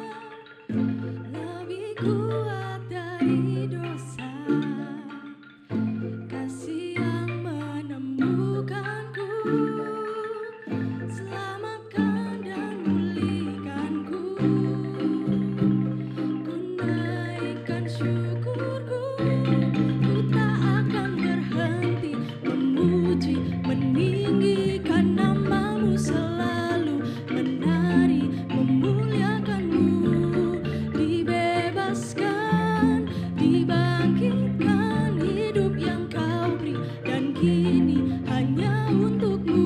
lebih kuat dari dosa. Kasih yang menemukanku, selamatkan dan pulihkanku. Ku naikkan syukurku, ku tak akan berhenti memuji, meninggikan namamu selalu, menari, memuliakanmu. Dibebaskan, dibangkitkan, hidup yang kau beri, dan kini hanya untukmu.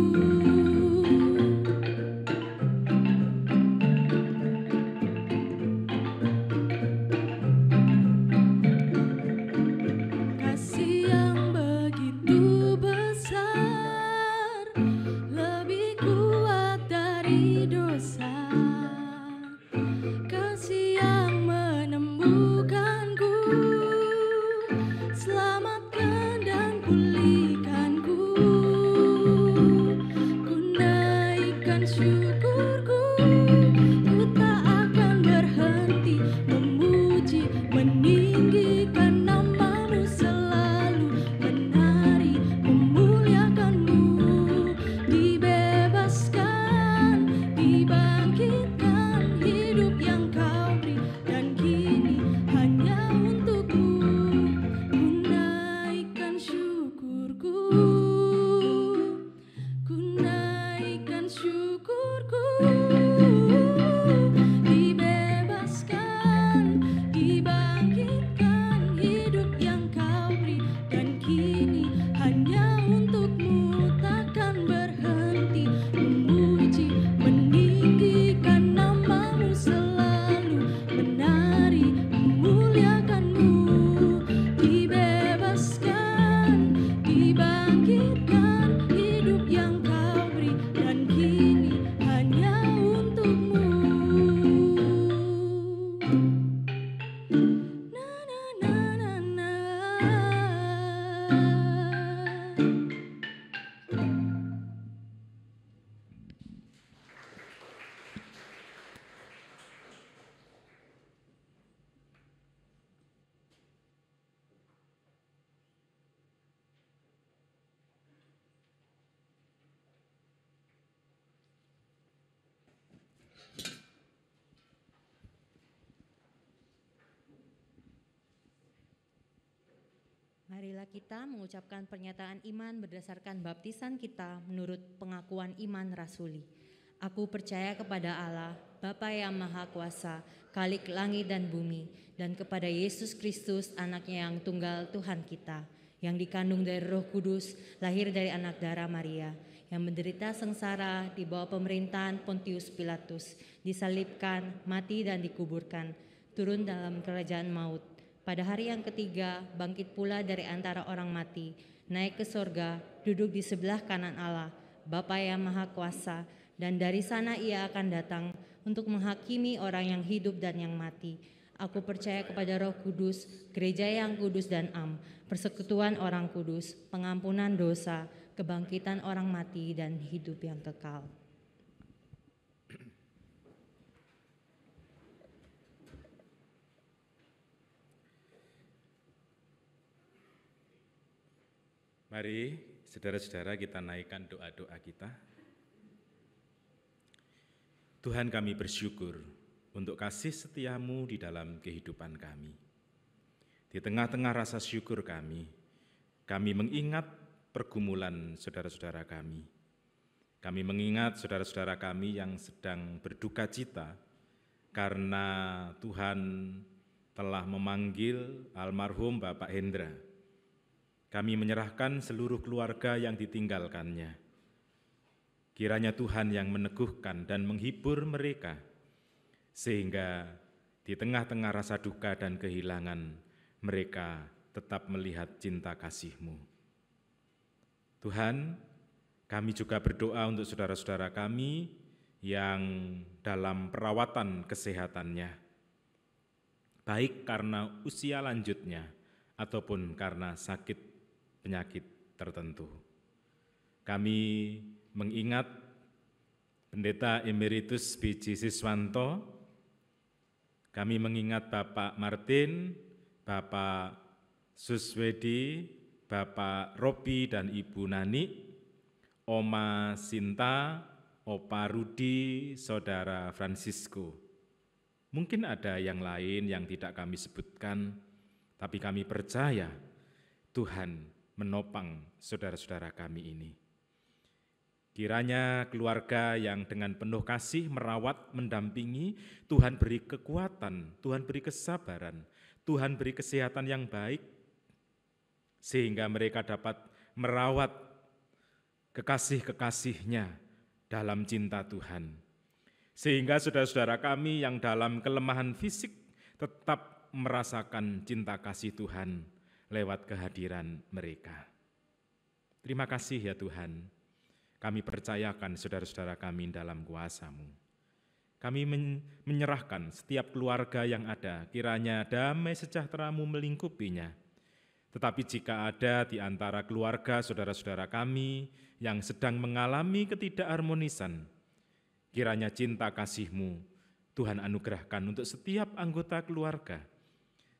Kasih yang begitu besar, lebih kuat dari dosa. Kasih yang menemukanku, selamatkan dan pulihkanku. Ku naikkan syukurku, ku tak akan berhenti memuji, meninggikan namamu selalu, menari, memuliakanmu. Dibebaskan, dibangkitkan, hidup yang kau beri, dan kini hanya untukmu. Ku naikkan syukurku, ku naikkan syukurku. Dibebaskan, dibangkitkan, hidup yang kau beri, dan kini hanya untukmu. Takkan berhenti memuji, meninggikan namamu selalu, menari, memuliakanmu. Dibebaskan, dibangkitkan, hidup yang kau beri, dan kini hanya untukmu. Na na na na na. Marilah kita mengucapkan pernyataan iman berdasarkan baptisan kita menurut pengakuan iman rasuli. Aku percaya kepada Allah, Bapa yang Maha Kuasa, Khalik langit dan bumi, dan kepada Yesus Kristus, Anaknya yang tunggal Tuhan kita, yang dikandung dari Roh Kudus, lahir dari anak darah Maria, yang menderita sengsara di bawah pemerintahan Pontius Pilatus, disalibkan, mati dan dikuburkan, turun dalam kerajaan maut. Pada hari yang ketiga, bangkit pula dari antara orang mati, naik ke sorga, duduk di sebelah kanan Allah, Bapa yang Maha Kuasa, dan dari sana ia akan datang untuk menghakimi orang yang hidup dan yang mati. Aku percaya kepada Roh Kudus, gereja yang kudus dan am, persekutuan orang kudus, pengampunan dosa, kebangkitan orang mati, dan hidup yang kekal. Mari saudara-saudara kita naikkan doa-doa kita. Tuhan, kami bersyukur untuk kasih setia-Mu di dalam kehidupan kami. Di tengah-tengah rasa syukur kami mengingat pergumulan saudara-saudara kami. Kami mengingat saudara-saudara kami yang sedang berduka cita karena Tuhan telah memanggil almarhum Bapak Hendra. Kami menyerahkan seluruh keluarga yang ditinggalkannya. Kiranya Tuhan yang meneguhkan dan menghibur mereka, sehingga di tengah-tengah rasa duka dan kehilangan, mereka tetap melihat cinta kasih-Mu. Tuhan, kami juga berdoa untuk saudara-saudara kami yang dalam perawatan kesehatannya, baik karena usia lanjutnya ataupun karena sakit penyakit tertentu. Kami mengingat Pendeta Emeritus B.J. Siswanto, kami mengingat Bapak Martin, Bapak Suswedi, Bapak Robi dan Ibu Nani, Oma Sinta, Opa Rudi, Saudara Francisco. Mungkin ada yang lain yang tidak kami sebutkan, tapi kami percaya Tuhan menopang saudara-saudara kami ini. Kiranya keluarga yang dengan penuh kasih merawat, mendampingi, Tuhan beri kekuatan, Tuhan beri kesabaran, Tuhan beri kesehatan yang baik, sehingga mereka dapat merawat kekasih-kekasihnya dalam cinta Tuhan. Sehingga saudara-saudara kami yang dalam kelemahan fisik tetap merasakan cinta kasih Tuhan lewat kehadiran mereka. Terima kasih ya Tuhan, kami percayakan saudara-saudara kami dalam kuasa-Mu. Kami menyerahkan setiap keluarga yang ada, kiranya damai sejahtera-Mu melingkupinya. Tetapi jika ada di antara keluarga saudara-saudara kami yang sedang mengalami ketidakharmonisan, kiranya cinta kasih-Mu Tuhan anugerahkan untuk setiap anggota keluarga,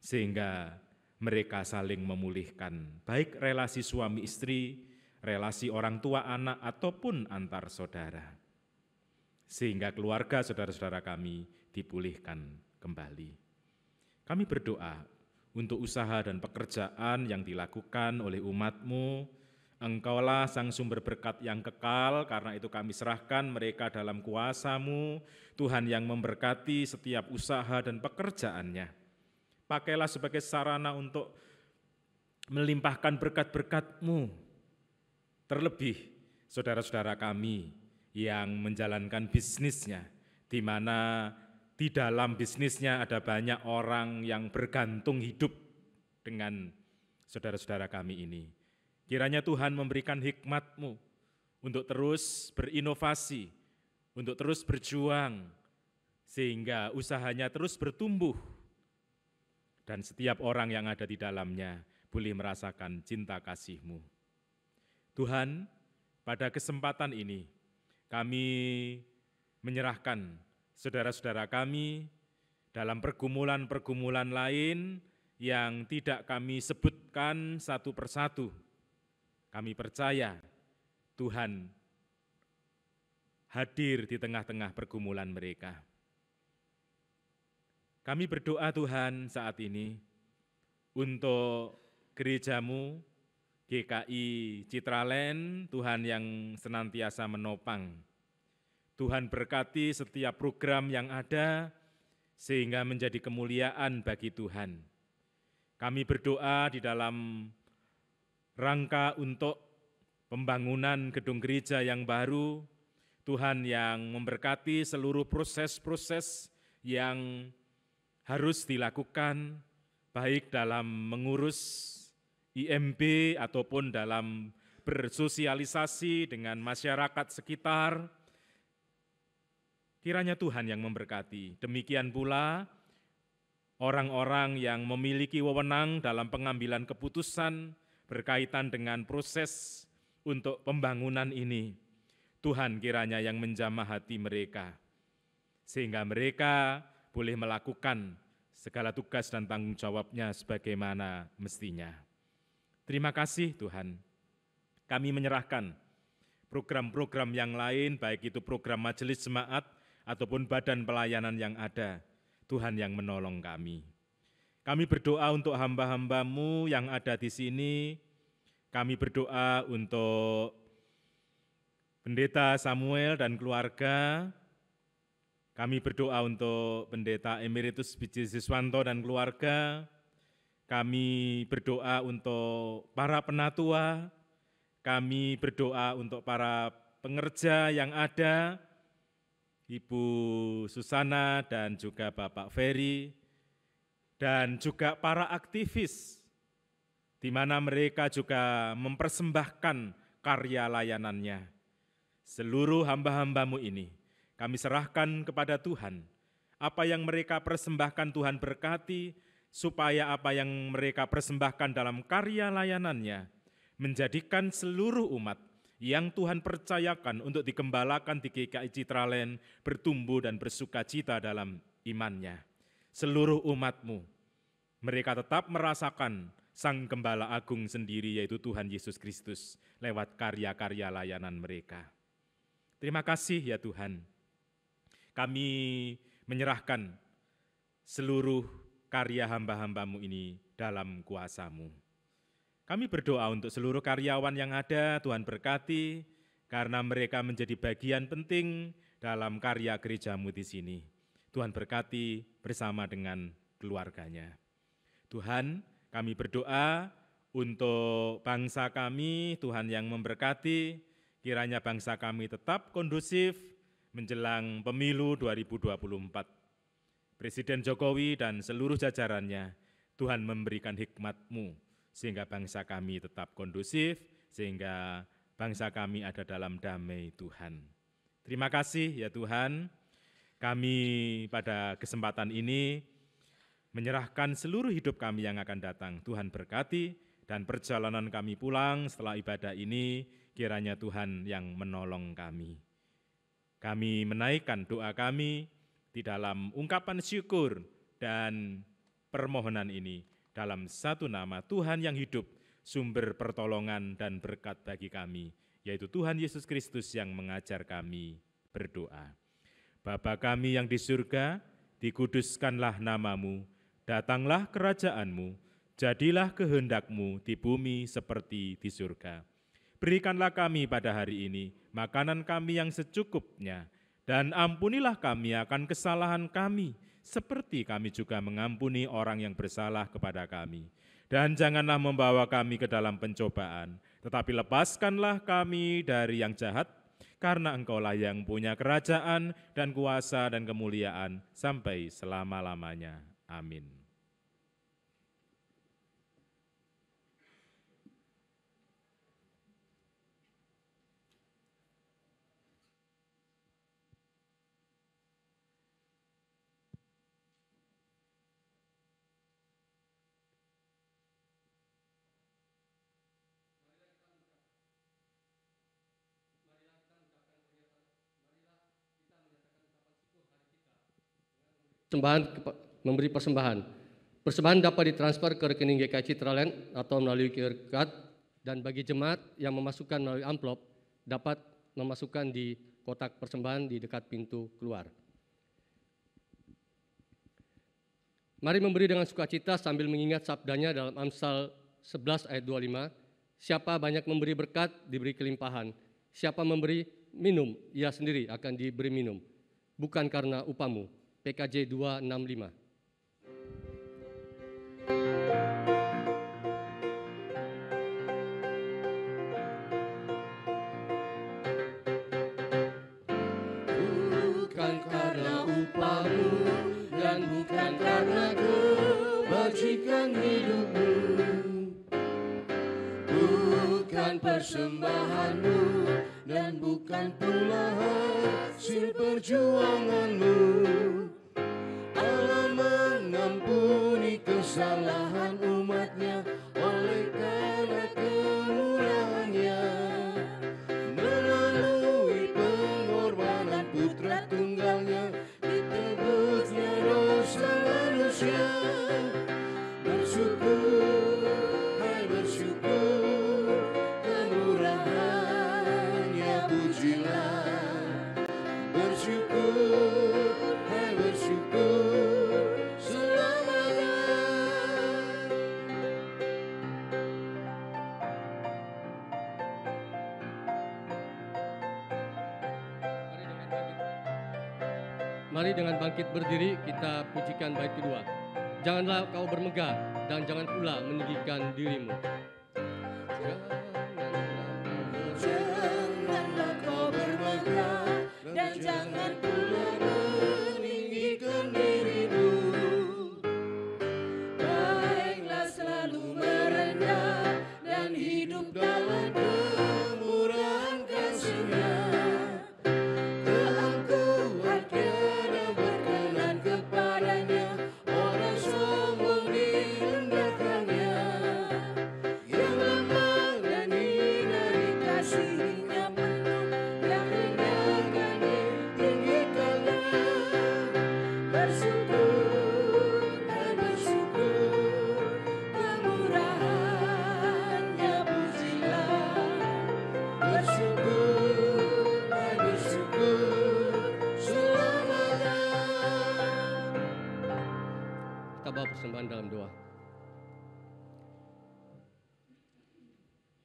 sehingga mereka saling memulihkan, baik relasi suami istri, relasi orang tua anak, ataupun antar saudara. Sehingga keluarga saudara-saudara kami dipulihkan kembali. Kami berdoa untuk usaha dan pekerjaan yang dilakukan oleh umat-Mu. Engkaulah sang sumber berkat yang kekal, karena itu kami serahkan mereka dalam kuasa-Mu. Tuhan yang memberkati setiap usaha dan pekerjaannya. Pakailah sebagai sarana untuk melimpahkan berkat-berkat-Mu. Terlebih saudara-saudara kami yang menjalankan bisnisnya, di mana di dalam bisnisnya ada banyak orang yang bergantung hidup dengan saudara-saudara kami ini. Kiranya Tuhan memberikan hikmat-Mu untuk terus berinovasi, untuk terus berjuang, sehingga usahanya terus bertumbuh, dan setiap orang yang ada di dalamnya boleh merasakan cinta kasih-Mu. Tuhan, pada kesempatan ini kami menyerahkan saudara-saudara kami dalam pergumulan-pergumulan lain yang tidak kami sebutkan satu persatu. Kami percaya Tuhan hadir di tengah-tengah pergumulan mereka. Kami berdoa Tuhan saat ini untuk gereja-Mu, GKI Citraland, Tuhan yang senantiasa menopang. Tuhan berkati setiap program yang ada sehingga menjadi kemuliaan bagi Tuhan. Kami berdoa di dalam rangka untuk pembangunan gedung gereja yang baru, Tuhan yang memberkati seluruh proses-proses yang harus dilakukan, baik dalam mengurus IMB ataupun dalam bersosialisasi dengan masyarakat sekitar. Kiranya Tuhan yang memberkati. Demikian pula orang-orang yang memiliki wewenang dalam pengambilan keputusan berkaitan dengan proses untuk pembangunan ini. Tuhan kiranya yang menjamah hati mereka, sehingga mereka boleh melakukan segala tugas dan tanggung jawabnya sebagaimana mestinya. Terima kasih Tuhan. Kami menyerahkan program-program yang lain, baik itu program majelis jemaat ataupun badan pelayanan yang ada. Tuhan yang menolong kami. Kami berdoa untuk hamba-hamba-Mu yang ada di sini. Kami berdoa untuk Pendeta Samuel dan keluarga. Kami berdoa untuk Pendeta Emeritus Biji Siswanto dan keluarga. Kami berdoa untuk para penatua. Kami berdoa untuk para pengerja yang ada, Ibu Susana dan juga Bapak Ferry, dan juga para aktivis, di mana mereka juga mempersembahkan karya layanannya. Seluruh hamba-hamba-Mu ini, kami serahkan kepada Tuhan. Apa yang mereka persembahkan Tuhan berkati, supaya apa yang mereka persembahkan dalam karya layanannya, menjadikan seluruh umat yang Tuhan percayakan untuk digembalakan di GKI Citraland bertumbuh dan bersukacita dalam imannya. Seluruh umat-Mu, mereka tetap merasakan Sang Gembala Agung sendiri, yaitu Tuhan Yesus Kristus, lewat karya-karya layanan mereka. Terima kasih ya Tuhan. Kami menyerahkan seluruh karya hamba-hamba-Mu ini dalam kuasa-Mu. Kami berdoa untuk seluruh karyawan yang ada, Tuhan berkati, karena mereka menjadi bagian penting dalam karya gereja-Mu di sini. Tuhan berkati bersama dengan keluarganya. Tuhan, kami berdoa untuk bangsa kami, Tuhan yang memberkati, kiranya bangsa kami tetap kondusif menjelang pemilu 2024. Presiden Jokowi dan seluruh jajarannya, Tuhan memberikan hikmat-Mu, sehingga bangsa kami tetap kondusif, sehingga bangsa kami ada dalam damai Tuhan. Terima kasih ya Tuhan, kami pada kesempatan ini menyerahkan seluruh hidup kami yang akan datang. Tuhan berkati dan perjalanan kami pulang setelah ibadah ini, kiranya Tuhan yang menolong kami. Kami menaikkan doa kami di dalam ungkapan syukur dan permohonan ini, dalam satu nama Tuhan yang hidup, sumber pertolongan dan berkat bagi kami, yaitu Tuhan Yesus Kristus yang mengajar kami berdoa. Bapa kami yang di surga, dikuduskanlah nama-Mu, datanglah kerajaan-Mu, jadilah kehendak-Mu di bumi seperti di surga. Berikanlah kami pada hari ini makanan kami yang secukupnya, dan ampunilah kami akan kesalahan kami, seperti kami juga mengampuni orang yang bersalah kepada kami. Dan janganlah membawa kami ke dalam pencobaan, tetapi lepaskanlah kami dari yang jahat, karena Engkaulah yang punya kerajaan dan kuasa dan kemuliaan sampai selama-lamanya. Amin. Memberi persembahan. Persembahan dapat ditransfer ke rekening GKI Citraland atau melalui QR Code, dan bagi jemaat yang memasukkan melalui amplop dapat memasukkan di kotak persembahan di dekat pintu keluar. Mari memberi dengan sukacita sambil mengingat sabdanya dalam Amsal 11 ayat 25, siapa banyak memberi berkat diberi kelimpahan, siapa memberi minum ia sendiri akan diberi minum, bukan karena upamu. PKJ 265. Bukan karena upamu dan bukan karena kebajikan hidupmu, bukan persembahanmu dan bukan pula hasil perjuanganmu. Allah mengampuni kesalahan umatnya oleh karena kemurahannya, melalui pengorbanan putra tunggalnya ditebusnya dosa manusia. Bersyukur, hai bersyukur, kemurahan Mari dengan bangkit berdiri kita pujikan bait kedua. Janganlah kau bermegah dan jangan pula meninggikan dirimu. Janganlah kau bermegah dan jangan pula meninggikan dirimu. Baiklah selalu merendah dan hidup dalam kemurahan kasih-Nya. Keangkuhan tiada berkenan kepadanya, orang sombong direndahkannya. Yang lemah dan hina dikasihinya penuh, yang rendahkan ditinggikannya. Bersyukur dan bersyukur, kemurahannya pujilah. Bersyukur dan bersyukur selamanya. Kita bawa persembahan dalam doa.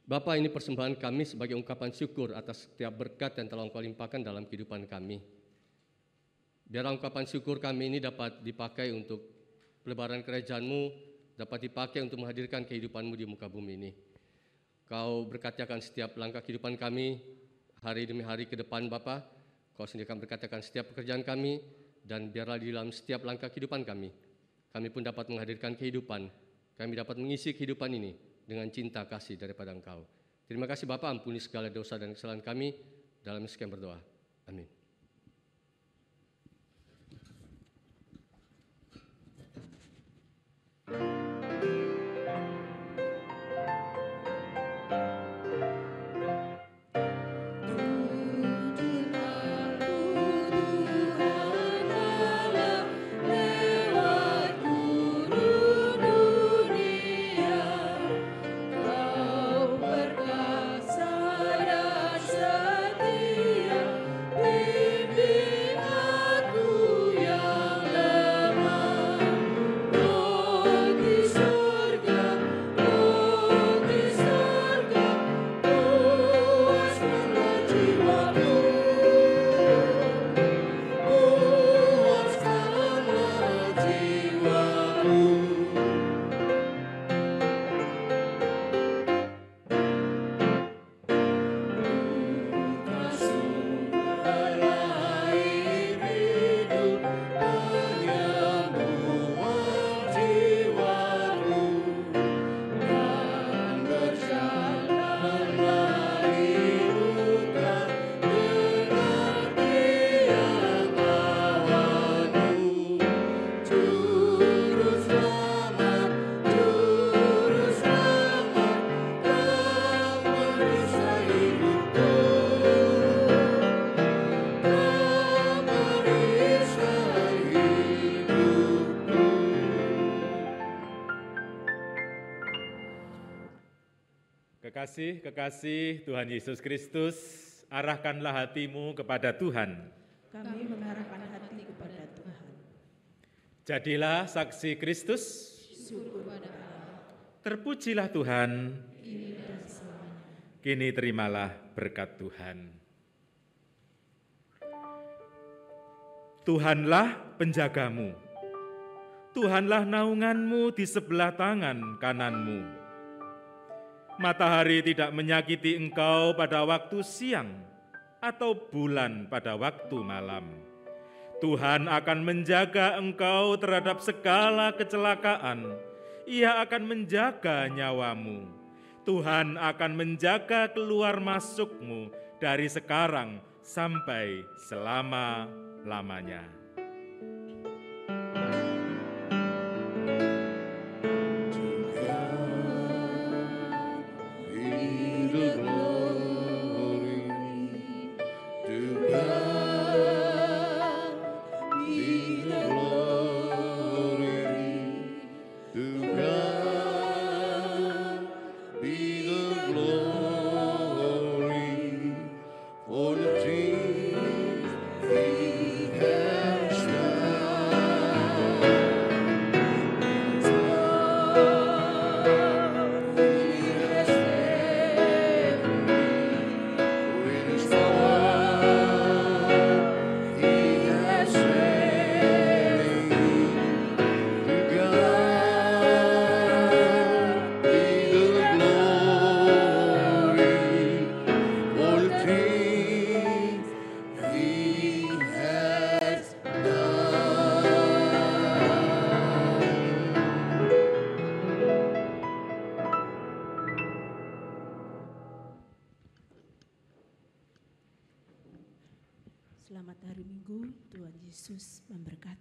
Bapa, ini persembahan kami sebagai ungkapan syukur atas setiap berkat yang telah Engkau limpahkan dalam kehidupan kami. Biar ungkapan syukur kami ini dapat dipakai untuk pelebaran kerajaan-Mu, dapat dipakai untuk menghadirkan kehidupan-Mu di muka bumi ini. Kau berkati akan setiap langkah kehidupan kami, hari demi hari ke depan Bapa. Kau sendiri akan berkati akan setiap pekerjaan kami, dan biarlah di dalam setiap langkah kehidupan kami pun dapat menghadirkan kehidupan. Kami dapat mengisi kehidupan ini dengan cinta kasih daripada Engkau. Terima kasih Bapa, ampuni segala dosa dan kesalahan kami. Dalam sekian berdoa. Amin. Kekasih Tuhan Yesus Kristus, arahkanlah hatimu kepada Tuhan. Kami mengarahkan hati kepada Tuhan. Jadilah saksi Kristus. Syukur pada Allah. Terpujilah Tuhan. Kini dan selamanya. Kini terimalah berkat Tuhan. Tuhanlah penjagamu. Tuhanlah naunganmu di sebelah tangan kananmu. Matahari tidak menyakiti engkau pada waktu siang atau bulan pada waktu malam. Tuhan akan menjaga engkau terhadap segala kecelakaan. Ia akan menjaga nyawamu. Tuhan akan menjaga keluar masukmu dari sekarang sampai selama-lamanya. He has said selamat hari Minggu. Tuhan Yesus memberkati.